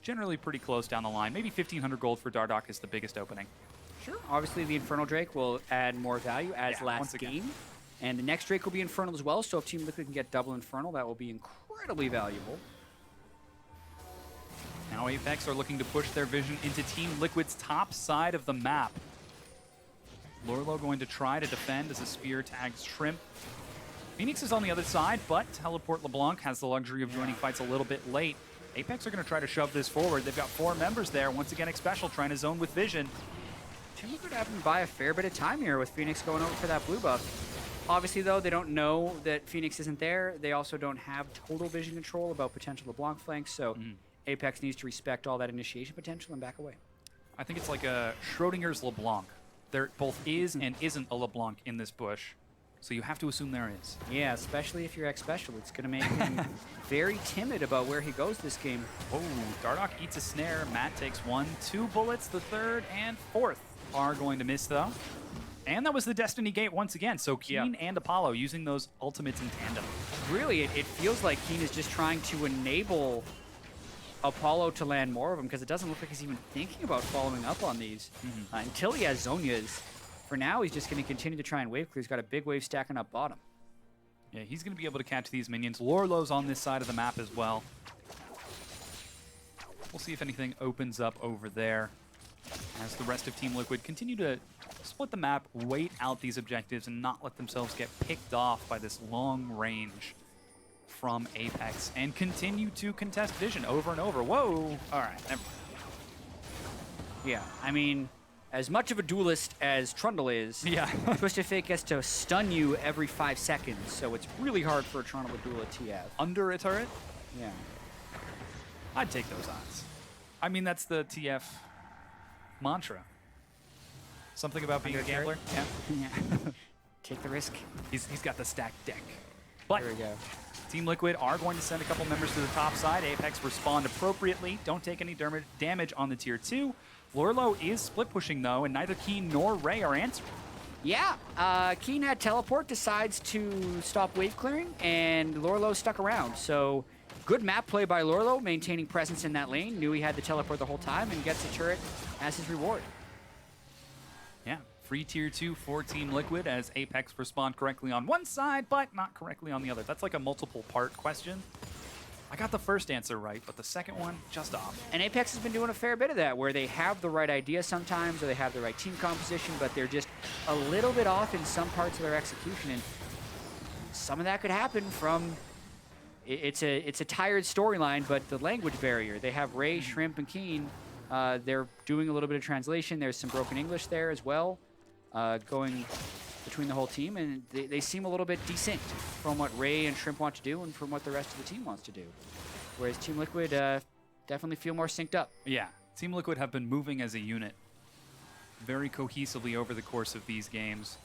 generally pretty close down the line. Maybe 1,500 gold for Dardoch is the biggest opening. Sure. Obviously, the Infernal Drake will add more value as last game. And the next Drake will be Infernal as well, so if Team Liquid can get double Infernal, that will be incredibly valuable. Now Apex are looking to push their vision into Team Liquid's top side of the map. Lorlo going to try to defend as a spear tags Shrimp. Phoenix is on the other side, but Teleport LeBlanc has the luxury of joining fights a little bit late. Apex are going to try to shove this forward. They've got 4 members there. Once again, Xpecial trying to zone with vision. Team Liquid having to buy a fair bit of time here with Phoenix going over for that blue buff. Obviously, though, they don't know that Phoenix isn't there. They also don't have total vision control about potential LeBlanc flanks, so Apex needs to respect all that initiation potential and back away. I think it's like a Schrodinger's LeBlanc. There both is and isn't a LeBlanc in this bush, so you have to assume there is. Yeah, especially if you're Xpecial. It's going to make him very timid about where he goes this game. Oh, Dardoch eats a snare. Matt takes 1, 2 bullets. The third and fourth are going to miss, though. And that was the Destiny Gate once again. So Keen and Apollo using those ultimates in tandem. Really, it feels like Keen is just trying to enable Apollo to land more of them because it doesn't look like he's even thinking about following up on these until he has Zhonya's. For now, he's just going to continue to try and wave clear. He's got a big wave stacking up bottom. Yeah, he's going to be able to catch these minions. Lorlo's on this side of the map as well. We'll see if anything opens up over there as the rest of Team Liquid continue to split the map, wait out these objectives, and not let themselves get picked off by this long range from Apex, and continue to contest vision over and over. Whoa! All right, never mind. Yeah, I mean, as much of a duelist as Trundle is, Twisted Fate gets to stun you every 5 seconds, so it's really hard for a Trundle to duel a TF. Under a turret? Yeah. I'd take those odds. I mean, that's the TF mantra. Something about being a gambler? Yeah. Take the risk. He's got the stacked deck. But There we go. Team Liquid are going to send a couple members to the top side. Apex respond appropriately. Don't take any damage on the tier 2. Lorlo is split pushing though, and neither Keen nor Ray are answering. Yeah, Keen had teleport, decides to stop wave clearing, and Lorlo stuck around. So good map play by Lorlo, maintaining presence in that lane. Knew he had the teleport the whole time and gets a turret as his reward. Yeah, free tier 2 for Team Liquid as Apex respond correctly on one side, but not correctly on the other. That's like a multiple part question. I got the first answer right, but the second one, just off. And Apex has been doing a fair bit of that, where they have the right idea sometimes, or they have the right team composition, but they're just a little bit off in some parts of their execution. And some of that could happen from, it's a tired storyline, but the language barrier. They have Ray, Shrimp, and Keen. They're doing a little bit of translation. There's some broken English there as well, going between the whole team, and they seem a little bit desynced from what Ray and Shrimp want to do and from what the rest of the team wants to do. Whereas Team Liquid definitely feel more synced up. Yeah, Team Liquid have been moving as a unit very cohesively over the course of these games.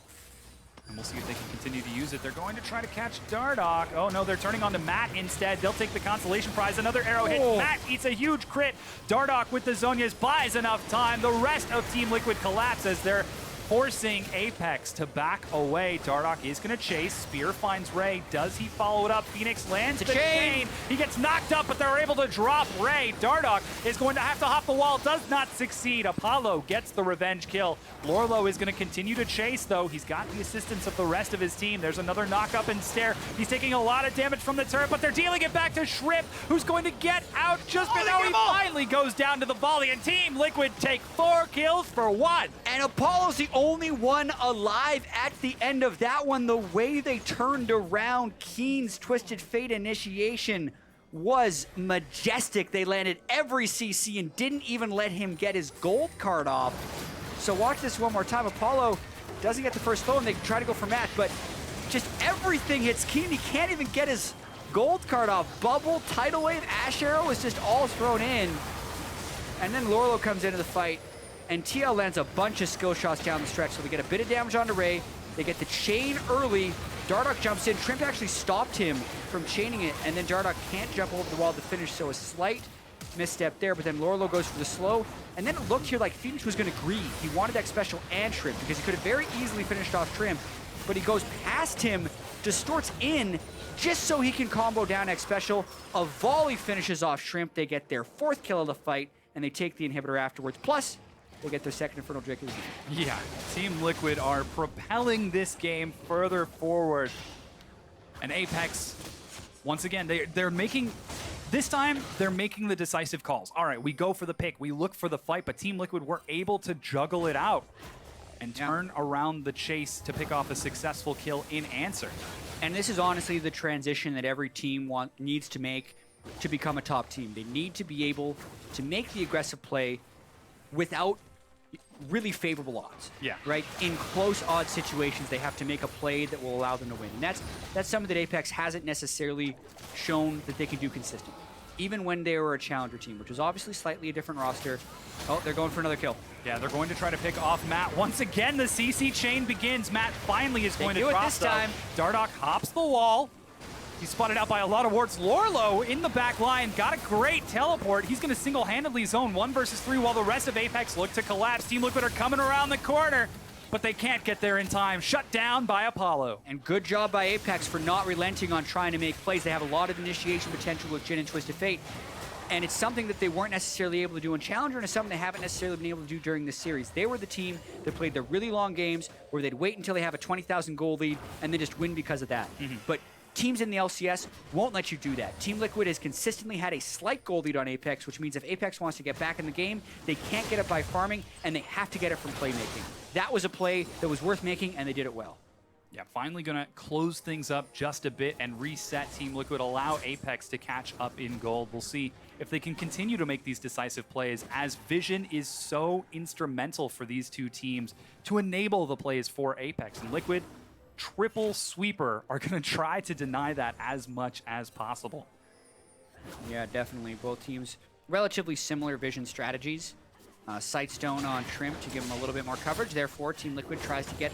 And we'll see if they can continue to use it. They're going to try to catch Dardoch. Oh no, they're turning on to Matt instead. They'll take the consolation prize. Another arrow hit. Oh. Matt eats a huge crit. Dardoch with the Zhonya's buys enough time. The rest of Team Liquid collapse as they're forcing Apex to back away. Dardoch is going to chase. Spear finds Ray. Does he follow it up? Phoenix lands the chain. He gets knocked up, but they're able to drop Ray. Dardoch is going to have to hop the wall. Does not succeed. Apollo gets the revenge kill. Lorlo is going to continue to chase, though. He's got the assistance of the rest of his team. There's another knock up and stare. He's taking a lot of damage from the turret, but they're dealing it back to Shrimp, who's going to get out just before he finally goes down to the volley. And Team Liquid take 4 kills for 1. And Apollo's the only one alive at the end of that one. The way they turned around Keen's Twisted Fate initiation was majestic. They landed every CC and didn't even let him get his gold card off. So watch this one more time. Apollo doesn't get the first kill, and they try to go for Matt, but just everything hits Keen. He can't even get his gold card off. Bubble, Tidal Wave, Ash Arrow is just all thrown in. And then Lorlo comes into the fight, and TL lands a bunch of skill shots down the stretch, so they get a bit of damage onto Ray. They get the chain early. Dardoch jumps in. Shrimp actually stopped him from chaining it, and then Dardoch can't jump over the wall to finish, so a slight misstep there, but then Lorlo goes for the slow, and then it looked here like Phoenix was going to greed. He wanted that special and Shrimp, because he could have very easily finished off Shrimp, but he goes past him, distorts in, just so he can combo down X special. A volley finishes off Shrimp. They get their 4th kill of the fight, and they take the inhibitor afterwards. Plus, they get their 2nd Infernal Drake of the game. Yeah, Team Liquid are propelling this game further forward. And Apex, once again, they're making... This time, they're making the decisive calls. All right, we go for the pick. We look for the fight, but Team Liquid were able to juggle it out and turn around the chase to pick off a successful kill in answer. And this is honestly the transition that every team needs to make to become a top team. They need to be able to make the aggressive play without really favorable odds. Yeah. Right? In close odd situations, they have to make a play that will allow them to win. And that's something that Apex hasn't necessarily shown that they can do consistently. Even when they were a challenger team, which is obviously slightly a different roster. Oh, they're going for another kill. Yeah, they're going to try to pick off Matt. Once again, the CC chain begins. Matt finally is going to drop this time. Dardoch hops the wall. He's spotted out by a lot of wards. Lorlo in the back line got a great teleport. He's going to single-handedly zone 1 versus 3 while the rest of Apex look to collapse. Team Liquid are coming around the corner, but they can't get there in time. Shut down by Apollo. And good job by Apex for not relenting on trying to make plays. They have a lot of initiation potential with Jhin and Twisted Fate. And it's something that they weren't necessarily able to do in Challenger, and it's something they haven't necessarily been able to do during this series. They were the team that played the really long games where they'd wait until they have a 20,000 goal lead and then just win because of that. But teams in the LCS won't let you do that. Team Liquid has consistently had a slight goal lead on Apex, which means if Apex wants to get back in the game, they can't get it by farming, and they have to get it from playmaking. That was a play that was worth making, and they did it well. Yeah, finally going to close things up just a bit and reset Team Liquid, allow Apex to catch up in gold. We'll see if they can continue to make these decisive plays, as Vision is so instrumental for these two teams to enable the plays for Apex. And Liquid, triple sweeper, are going to try to deny that as much as possible. Yeah, definitely. Both teams relatively similar Vision strategies. Sightstone on Shrimp to give him a little bit more coverage. Therefore, Team Liquid tries to get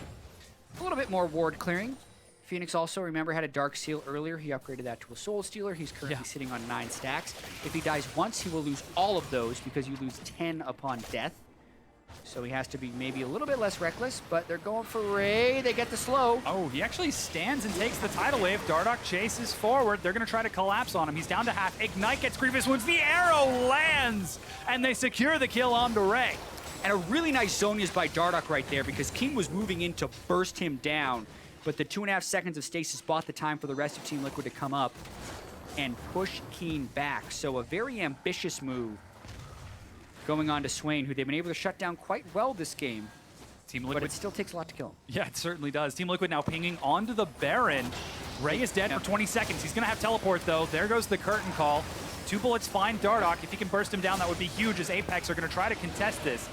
a little bit more ward clearing. Phoenix also, remember, had a Dark Seal earlier. He upgraded that to a Soul Stealer. He's currently sitting on 9 stacks. If he dies once, he will lose all of those because you lose 10 upon death. So he has to be maybe a little bit less reckless, but they're going for Ray. They get the slow. Oh, he actually stands and takes the tidal wave. Dardoch chases forward. They're going to try to collapse on him. He's down to half. Ignite gets Grievous Wounds. The arrow lands, and they secure the kill onto Ray. And a really nice zone use by Dardoch right there because Keen was moving in to burst him down, but the 2.5 seconds of stasis bought the time for the rest of Team Liquid to come up and push Keen back. So a very ambitious move going on to Swain, who they've been able to shut down quite well this game. Team Liquid. But it still takes a lot to kill him. Yeah, it certainly does. Team Liquid now pinging onto the Baron. Ray is dead for 20 seconds. He's going to have teleport, though. There goes the curtain call. 2 bullets find Dardoch. If he can burst him down, that would be huge, as Apex are going to try to contest this.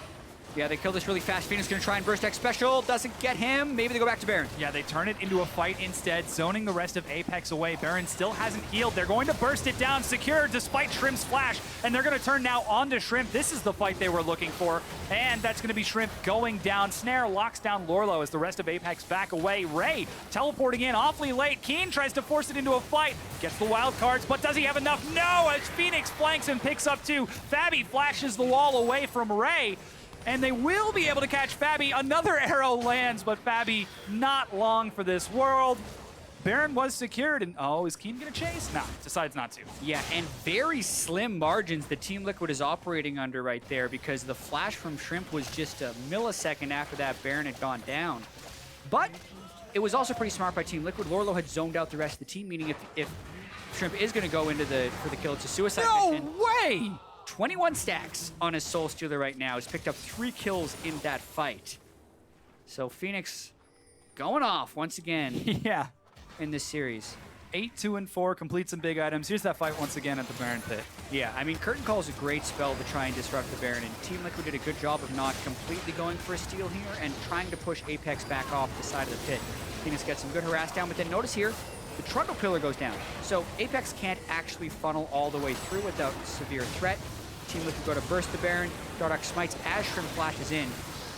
Yeah, they kill this really fast. Phoenix going to try and burst X special. Doesn't get him. Maybe they go back to Baron. Yeah, they turn it into a fight instead, zoning the rest of Apex away. Baron still hasn't healed. They're going to burst it down, secure despite Shrimp's flash, and they're going to turn now onto Shrimp. This is the fight they were looking for, and that's going to be Shrimp going down. Snare locks down Lorlo as the rest of Apex back away. Ray teleporting in awfully late. Keen tries to force it into a fight, gets the wild cards, but does he have enough? No, as Phoenix flanks and picks up 2. Fabi flashes the wall away from Ray, and they will be able to catch Fabi. Another arrow lands, but Fabi not long for this world. Baron was secured, and oh, is Keen gonna chase? Nah, decides not to. Yeah, and very slim margins that Team Liquid is operating under right there because the flash from Shrimp was just a millisecond after that Baron had gone down. But it was also pretty smart by Team Liquid. Lorlo had zoned out the rest of the team, meaning if Shrimp is gonna go into for the kill, it's a suicide mission. No way! 21 stacks on his Soul Stealer right now. He's picked up 3 kills in that fight. So Phoenix going off once again Yeah. in this series. 8-2-4, complete some big items. Here's that fight once again at the Baron pit. Yeah, I mean, Curtain Call is a great spell to try and disrupt the Baron, and Team Liquid did a good job of not completely going for a steal here and trying to push Apex back off the side of the pit. Phoenix gets some good harass down, but then notice here, the Trundle Pillar goes down. So Apex can't actually funnel all the way through without severe threat. Team Liquid go to burst the Baron. Dardoch smites as Shrimp flashes in.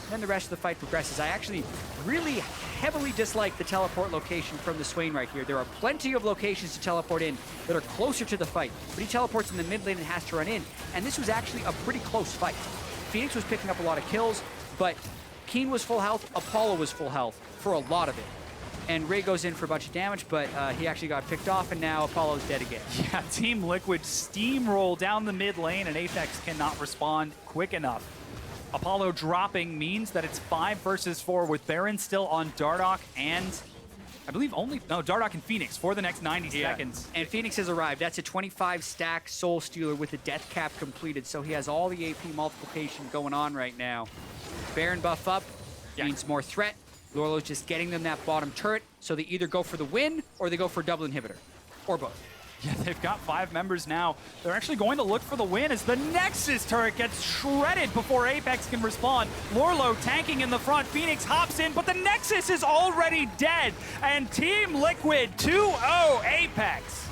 Then the rest of the fight progresses. I actually really heavily dislike the teleport location from the Swain right here. There are plenty of locations to teleport in that are closer to the fight, but he teleports in the mid lane and has to run in. And this was actually a pretty close fight. Phoenix was picking up a lot of kills, but Keen was full health, Apollo was full health for a lot of it. And Ray goes in for a bunch of damage, but he actually got picked off, and now Apollo's dead again. Yeah, Team Liquid steamroll down the mid lane, and Apex cannot respond quick enough. Apollo dropping means that it's 5 versus 4 with Baron still on Dardoch and I believe Dardoch and Phoenix for the next 90 seconds. And Phoenix has arrived. That's a 25 stack Soul Stealer with the death cap completed, so he has all the AP multiplication going on right now. Baron buff up means more threat. Lorlo's just getting them that bottom turret, so they either go for the win or they go for double inhibitor, or both. Yeah, they've got 5 members now. They're actually going to look for the win as the Nexus turret gets shredded before Apex can respond. Lorlo tanking in the front. Phoenix hops in, but the Nexus is already dead. And Team Liquid 2-0 Apex.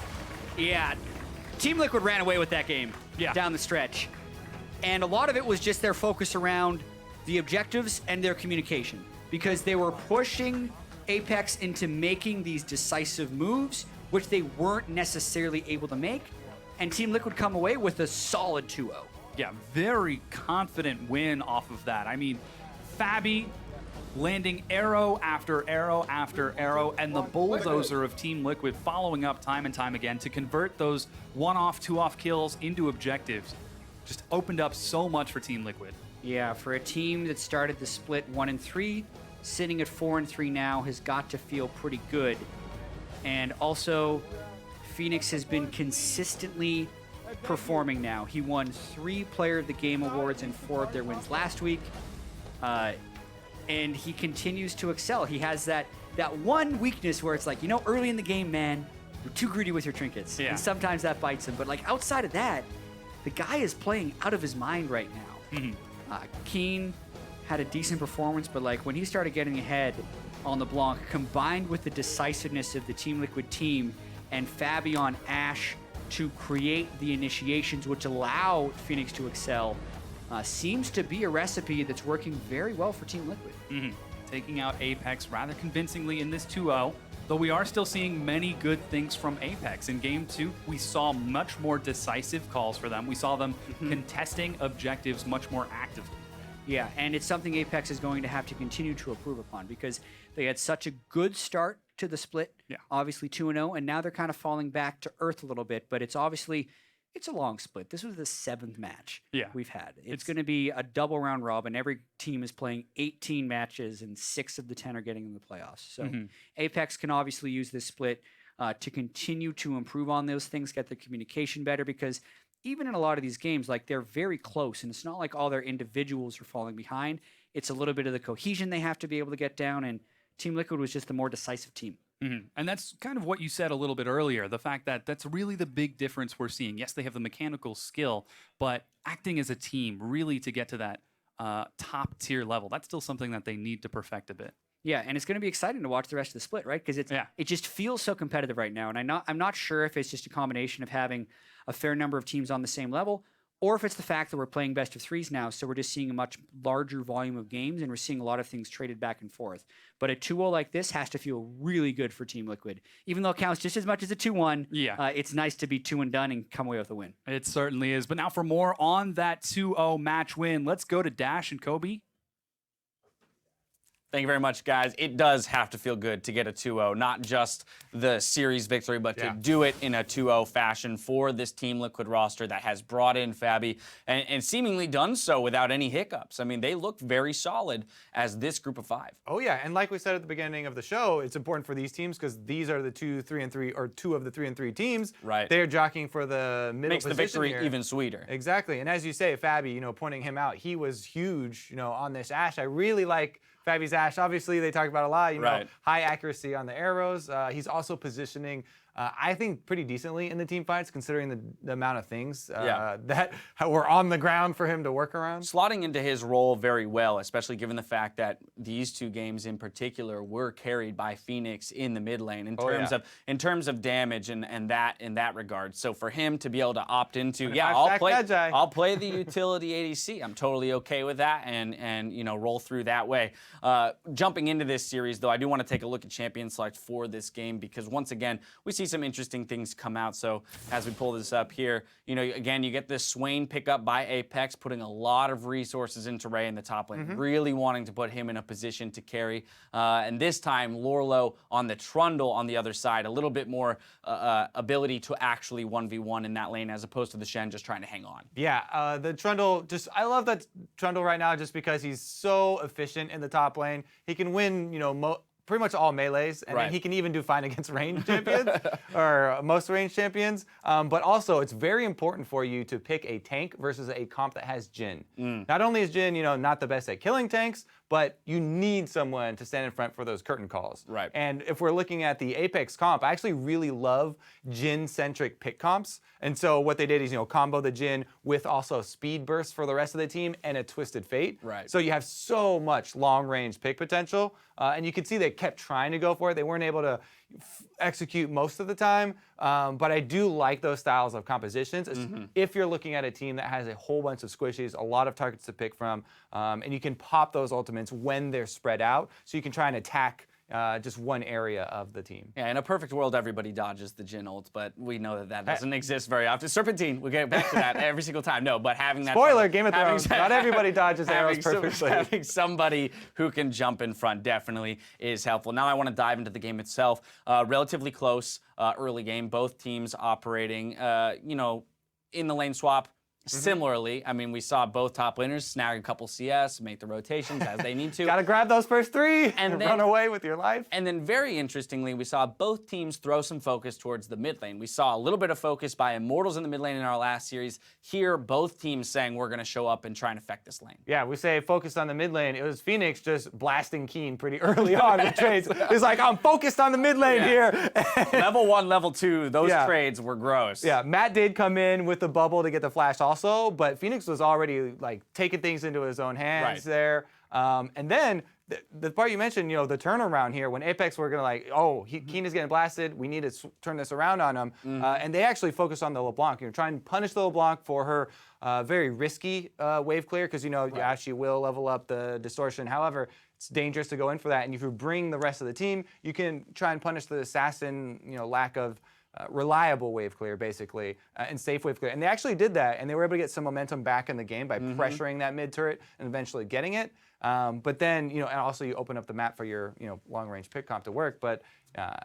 Yeah, Team Liquid ran away with that game down the stretch. And a lot of it was just their focus around the objectives and their communication, because they were pushing Apex into making these decisive moves, which they weren't necessarily able to make, and Team Liquid come away with a solid 2-0. Yeah, very confident win off of that. I mean, Fabi landing arrow after arrow after arrow, and the bulldozer of Team Liquid following up time and time again to convert those 1-off, 2-off kills into objectives. Just opened up so much for Team Liquid. Yeah, for a team that started the split 1-3, sitting at 4-3 now has got to feel pretty good. And also, Phoenix has been consistently performing now. He won 3 Player of the Game awards in 4 of their wins last week. And he continues to excel. He has that one weakness where it's like, you know, early in the game, man, you're too greedy with your trinkets. Yeah. And sometimes that bites him. But like outside of that, the guy is playing out of his mind right now. Mm-hmm. Keen had a decent performance, but like when he started getting ahead on the Blanc, combined with the decisiveness of the Team Liquid team and Fabi on Ashe to create the initiations which allow Phoenix to excel, seems to be a recipe that's working very well for Team Liquid. Mm-hmm. taking out Apex rather convincingly in this 2-0. Though we are still seeing many good things from Apex. In Game 2, we saw much more decisive calls for them. We saw them contesting objectives much more actively. Yeah, and it's something Apex is going to have to continue to improve upon because they had such a good start to the split, obviously 2-0, and now they're kind of falling back to earth a little bit, but it's obviously, it's a long split. This was the 7th match we've had. It's going to be a double round robin. Every team is playing 18 matches, and 6 of the 10 are getting in the playoffs. So Apex can obviously use this split to continue to improve on those things, get their communication better, because even in a lot of these games, like, they're very close, and it's not like all their individuals are falling behind. It's a little bit of the cohesion they have to be able to get down, and Team Liquid was just the more decisive team. And that's kind of what you said a little bit earlier, the fact that that's really the big difference we're seeing. Yes, they have the mechanical skill, but acting as a team really to get to that top tier level, that's still something that they need to perfect a bit. Yeah, and it's going to be exciting to watch the rest of the split, right? Because it just feels so competitive right now, and I'm not sure if it's just a combination of having a fair number of teams on the same level, or if it's the fact that we're playing best of 3s now, so we're just seeing a much larger volume of games, and we're seeing a lot of things traded back and forth. But a 2-0 like this has to feel really good for Team Liquid. Even though it counts just as much as a 2-1, it's nice to be 2 and done and come away with a win. It certainly is. But now for more on that 2-0 match win, let's go to Dash and Kobe. Thank you very much, guys. It does have to feel good to get a 2-0, not just the series victory, but to do it in a 2-0 fashion for this Team Liquid roster that has brought in Fabi and seemingly done so without any hiccups. I mean, they look very solid as this group of 5. Oh, yeah, and like we said at the beginning of the show, it's important for these teams because these are the 2 of the 3 and 3 teams. Right. They're jockeying for the middle Makes position the victory here. even sweeter. Exactly, and as you say, Fabi, pointing him out, he was huge, on this Ashe. I really like Fabi's Ashe. Obviously, they talk about a lot, high accuracy on the arrows. He's also positioning, I think, pretty decently in the team fights, considering the amount of things that were on the ground for him to work around. Slotting into his role very well, especially given the fact that these 2 games in particular were carried by Phoenix in the mid lane in terms of damage and that in that regard. So for him to be able to opt into, I'll play the utility ADC. I'm totally okay with that and roll through that way. Jumping into this series, though, I do want to take a look at champion select for this game because once again we see some interesting things come out. So as we pull this up here, again, you get this Swain pickup by Apex, putting a lot of resources into Ray in the top lane, really wanting to put him in a position to carry. And this time, Lorlo on the Trundle on the other side, a little bit more ability to actually 1v1 in that lane as opposed to the Shen just trying to hang on. Yeah, the Trundle, I love that Trundle right now just because he's so efficient in the top lane. He can win, pretty much all melees, and then he can even do fine against ranged champions, or most ranged champions. But also, it's very important for you to pick a tank versus a comp that has Jhin. Not only is Jhin, not the best at killing tanks, but you need someone to stand in front for those curtain calls. Right. And if we're looking at the Apex comp, I actually really love Jhin-centric pick comps. And so what they did is, combo the Jhin with also speed bursts for the rest of the team and a Twisted Fate. Right. So you have so much long-range pick potential. And you can see they kept trying to go for it. They weren't able to execute most of the time. But I do like those styles of compositions if you're looking at a team that has a whole bunch of squishies, a lot of targets to pick from, and you can pop those ultimates when they're spread out, so you can try and attack just one area of the team. Yeah, in a perfect world, everybody dodges the Jhin ult, but we know that doesn't exist very often. Serpentine, we get back to that every single time. No, but having that... Spoiler, Game of Thrones, not everybody dodges arrows perfectly. Having somebody who can jump in front definitely is helpful. Now I want to dive into the game itself. Relatively close early game, both teams operating, in the lane swap. Similarly, I mean, we saw both top laners snag a couple CS, make the rotations as they need to. Gotta grab those first 3 and run away with your life. And then very interestingly, we saw both teams throw some focus towards the mid lane. We saw a little bit of focus by Immortals in the mid lane in our last series. Here, both teams saying we're going to show up and try and affect this lane. Yeah, we say focused on the mid lane. It was Phoenix just blasting Keen pretty early on in trades. It's like, I'm focused on the mid lane here. Level 1, level 2, those trades were gross. Yeah, Matt did come in with the bubble to get the flash also, but Phoenix was already taking things into his own hands there. And then the part you mentioned, the turnaround here, when Apex were going to Keen is getting blasted, we need to turn this around on him. And they actually focused on the LeBlanc. Try and punish the LeBlanc for her very risky wave clear, because, she will level up the distortion. However, it's dangerous to go in for that. And if you bring the rest of the team, you can try and punish the assassin, lack of reliable wave clear, basically, and safe wave clear. And they actually did that, and they were able to get some momentum back in the game by pressuring that mid turret and eventually getting it. But then, and also you open up the map for your, long-range pick comp to work. But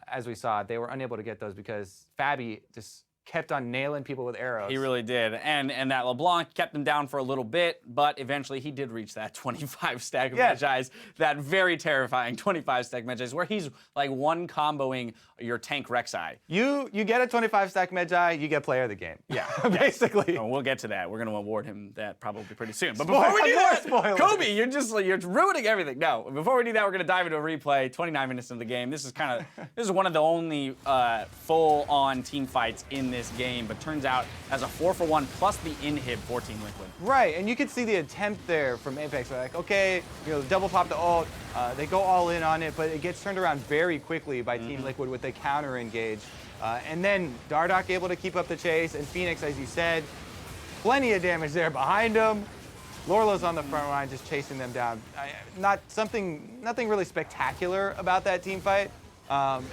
as we saw, they were unable to get those because Fabi just kept on nailing people with arrows. He really did. And that LeBlanc kept him down for a little bit, but eventually he did reach that 25 stack of Magi's, that very terrifying 25 stack Magi's, where he's like one comboing your tank Rek'Sai. You get a 25 stack Magi, you get player of the game. Yeah. Basically. Oh, we'll get to that. We're going to award him that probably pretty soon. But Spoiler, before we do that, spoilers. Kobe, you're ruining everything. No, before we do that, we're going to dive into a replay. 29 minutes into the game. This is one of the only full-on team fights in this game, but turns out as a 4-for-1 plus the inhib for Team Liquid. Right, and you can see the attempt there from APX. They're like, okay, double pop the ult. They go all in on it, but it gets turned around very quickly by Team Liquid with the counter engage. And then Dardoch able to keep up the chase, and Phoenix, as you said, plenty of damage there behind him. Lorlo's on the front line just chasing them down. Nothing really spectacular about that team fight.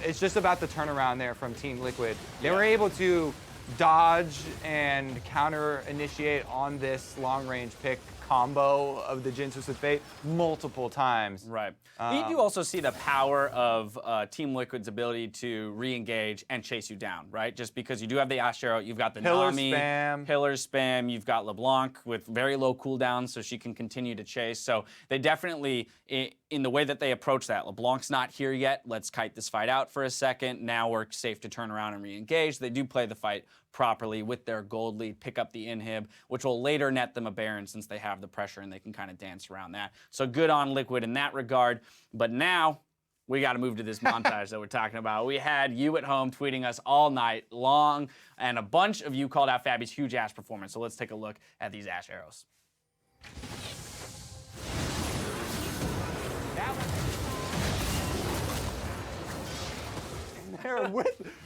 It's just about the turnaround there from Team Liquid. They were able to dodge and counter initiate on this long-range pick combo of the Jin Twisted Fate multiple times. Right. You do also see the power of Team Liquid's ability to re-engage and chase you down, right? Just because you do have the Ashe Arrow, you've got the Pillar Nami, spam. Pillar spam, you've got LeBlanc with very low cooldowns, so she can continue to chase. So they definitely, in the way that they approach that, LeBlanc's not here yet. Let's kite this fight out for a second. Now we're safe to turn around and re-engage. They do play the fight properly with their gold lead, pick up the inhib, which will later net them a Baron since they have the pressure and they can kind of dance around that. So good on Liquid in that regard. But now we got to move to this montage that we're talking about. We had you at home tweeting us all night long, and a bunch of you called out Fabi's huge Ashe performance. So let's take a look at these Ashe arrows. There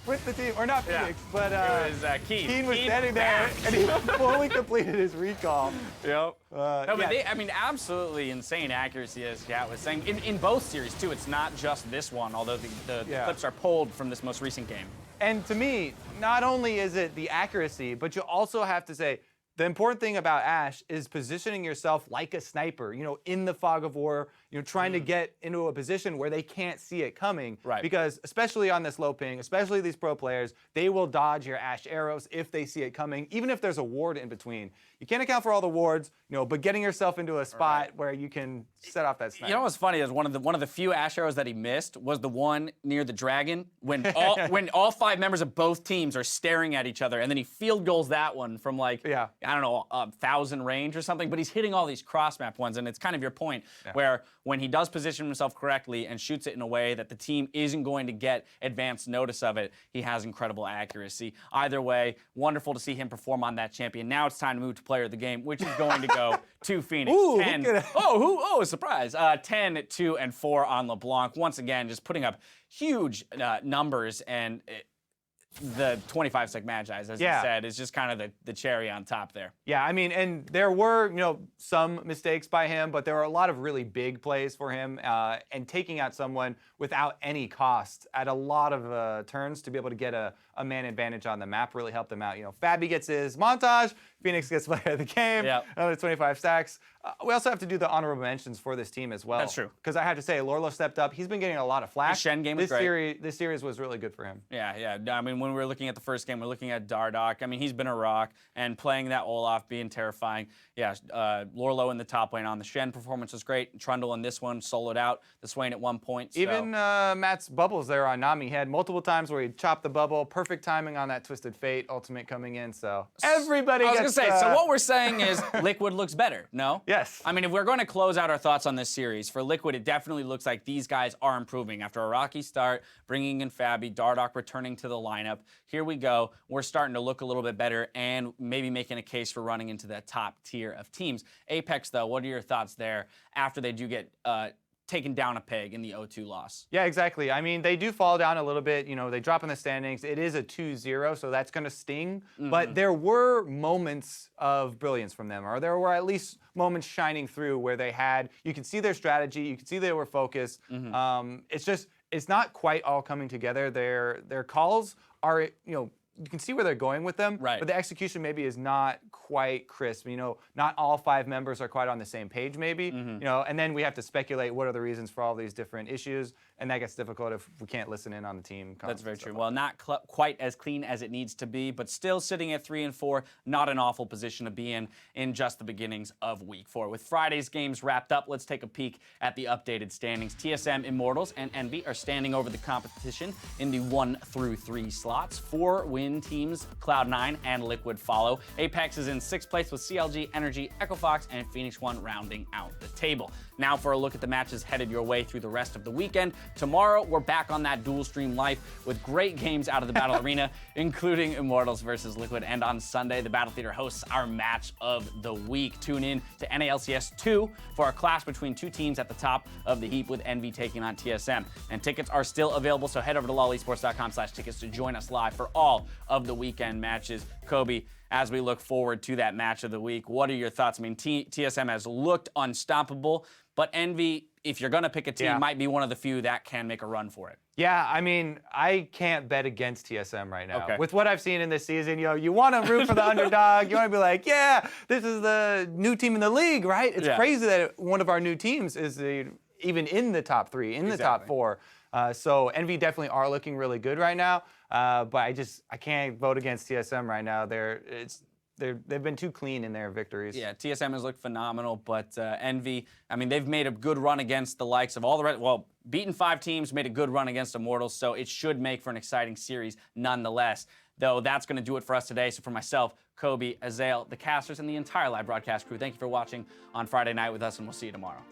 with the team, or not Phoenix, but it was Keen. Keen was standing there, and he fully completed his recall. Yep. No, but yeah. absolutely insane accuracy, as Kat was saying. In both series, too. It's not just this one, although the clips are pulled from this most recent game. And to me, not only is it the accuracy, but you also have to say, the important thing about Ashe is positioning yourself like a sniper, in the fog of war, trying to get into a position where they can't see it coming. Right. Because especially on this low ping, especially these pro players, they will dodge your Ashe arrows if they see it coming, even if there's a ward in between. You can't account for all the wards, but getting yourself into a spot where you can set off that sniper. You know what's funny is one of the few Ashe arrows that he missed was the one near the dragon when all 5 members of both teams are staring at each other, and then he field goals that one from I don't know, 1,000 range or something, but he's hitting all these cross-map ones, and it's kind of your point, where when he does position himself correctly and shoots it in a way that the team isn't going to get advanced notice of it, he has incredible accuracy. Either way, wonderful to see him perform on that champion. Now it's time to move to player of the game, which is going to go to Phoenix. Ooh, 10. Surprise. 10, 2, and 4 on LeBlanc. Once again, just putting up huge numbers, and the 25 stack Magi's, as you said, is just kind of the cherry on top there. Yeah, I mean, and there were, some mistakes by him, but there were a lot of really big plays for him, and taking out someone without any cost at a lot of turns to be able to get a man advantage on the map really helped him out. Fabi gets his montage, Phoenix gets player of the game, another 25 stacks. We also have to do the honorable mentions for this team as well. That's true. Because I have to say, Lorlo stepped up. He's been getting a lot of flack. The Shen game was great. This series was really good for him. Yeah. I mean, when we were looking at the first game, we're looking at Dardoch. I mean, he's been a rock, and playing that Olaf, being terrifying. Yeah, Lorlo in the top lane on the Shen performance was great. Trundle in this one soloed out the Swain at one point. So. Even Matt's bubbles there on Nami. He had multiple times where he chopped the bubble. Perfect timing on that Twisted Fate ultimate coming in. So everybody gets... I was going to say, so what we're saying is Liquid looks better, no? Yes. I mean, if we're going to close out our thoughts on this series, for Liquid, it definitely looks like these guys are improving. After a rocky start, bringing in Fabi, Dardoch returning to the lineup. Here we go. We're starting to look a little bit better and maybe making a case for running into that top tier of teams. Apex, though, what are your thoughts there after they do get taken down a peg in the 0-2 loss. Yeah, exactly. I mean, they do fall down a little bit. You know, they drop in the standings. It is a 2-0, so that's going to sting. But there were moments of brilliance from them, or there were at least moments shining through where they had, you could see their strategy, you could see they were focused. It's just, it's not quite all coming together. Their calls are, you know, you can see where they're going with them, right, but the execution maybe is not quite crisp. You know, not all 5 members are quite on the same page maybe, you know, and then we have to speculate what are the reasons for all these different issues, and that gets difficult if we can't listen in on the team. That's very true. Well, not quite as clean as it needs to be, but still sitting at 3-4, not an awful position to be in just the beginnings of week 4. With Friday's games wrapped up, let's take a peek at the updated standings. TSM, Immortals, and Envy are standing over the competition in the 1 through 3 slots. 4 win teams, Cloud9 and Liquid follow. APX is in 6th place with CLG, Energy, EchoFox, and Phoenix One rounding out the table. Now for a look at the matches headed your way through the rest of the weekend. Tomorrow, we're back on that dual stream life with great games out of the Battle Arena, including Immortals versus Liquid. And on Sunday, the Battle Theater hosts our match of the week. Tune in to NA LCS 2 for a clash between 2 teams at the top of the heap, with Envy taking on TSM. And tickets are still available, so head over to lolesports.com/tickets to join us live for all of the weekend matches. Kobe, as we look forward to that match of the week, what are your thoughts? I mean, TSM has looked unstoppable, but Envy, if you're going to pick a team, might be one of the few that can make a run for it. Yeah, I mean, I can't bet against TSM right now. Okay. With what I've seen in this season, you know, you want to root for the underdog. You want to be like, yeah, this is the new team in the league, right? It's crazy that one of our new teams is even in the top 3, in the top 4. So Envy definitely are looking really good right now. But I can't vote against TSM right now. They've been too clean in their victories. Yeah, TSM has looked phenomenal, but Envy, I mean, they've made a good run against the likes of all the rest. Well, beaten 5 teams, made a good run against Immortals, so it should make for an exciting series nonetheless. Though that's going to do it for us today. So for myself, Kobe, Azael, the casters, and the entire live broadcast crew, thank you for watching on Friday night with us, and we'll see you tomorrow.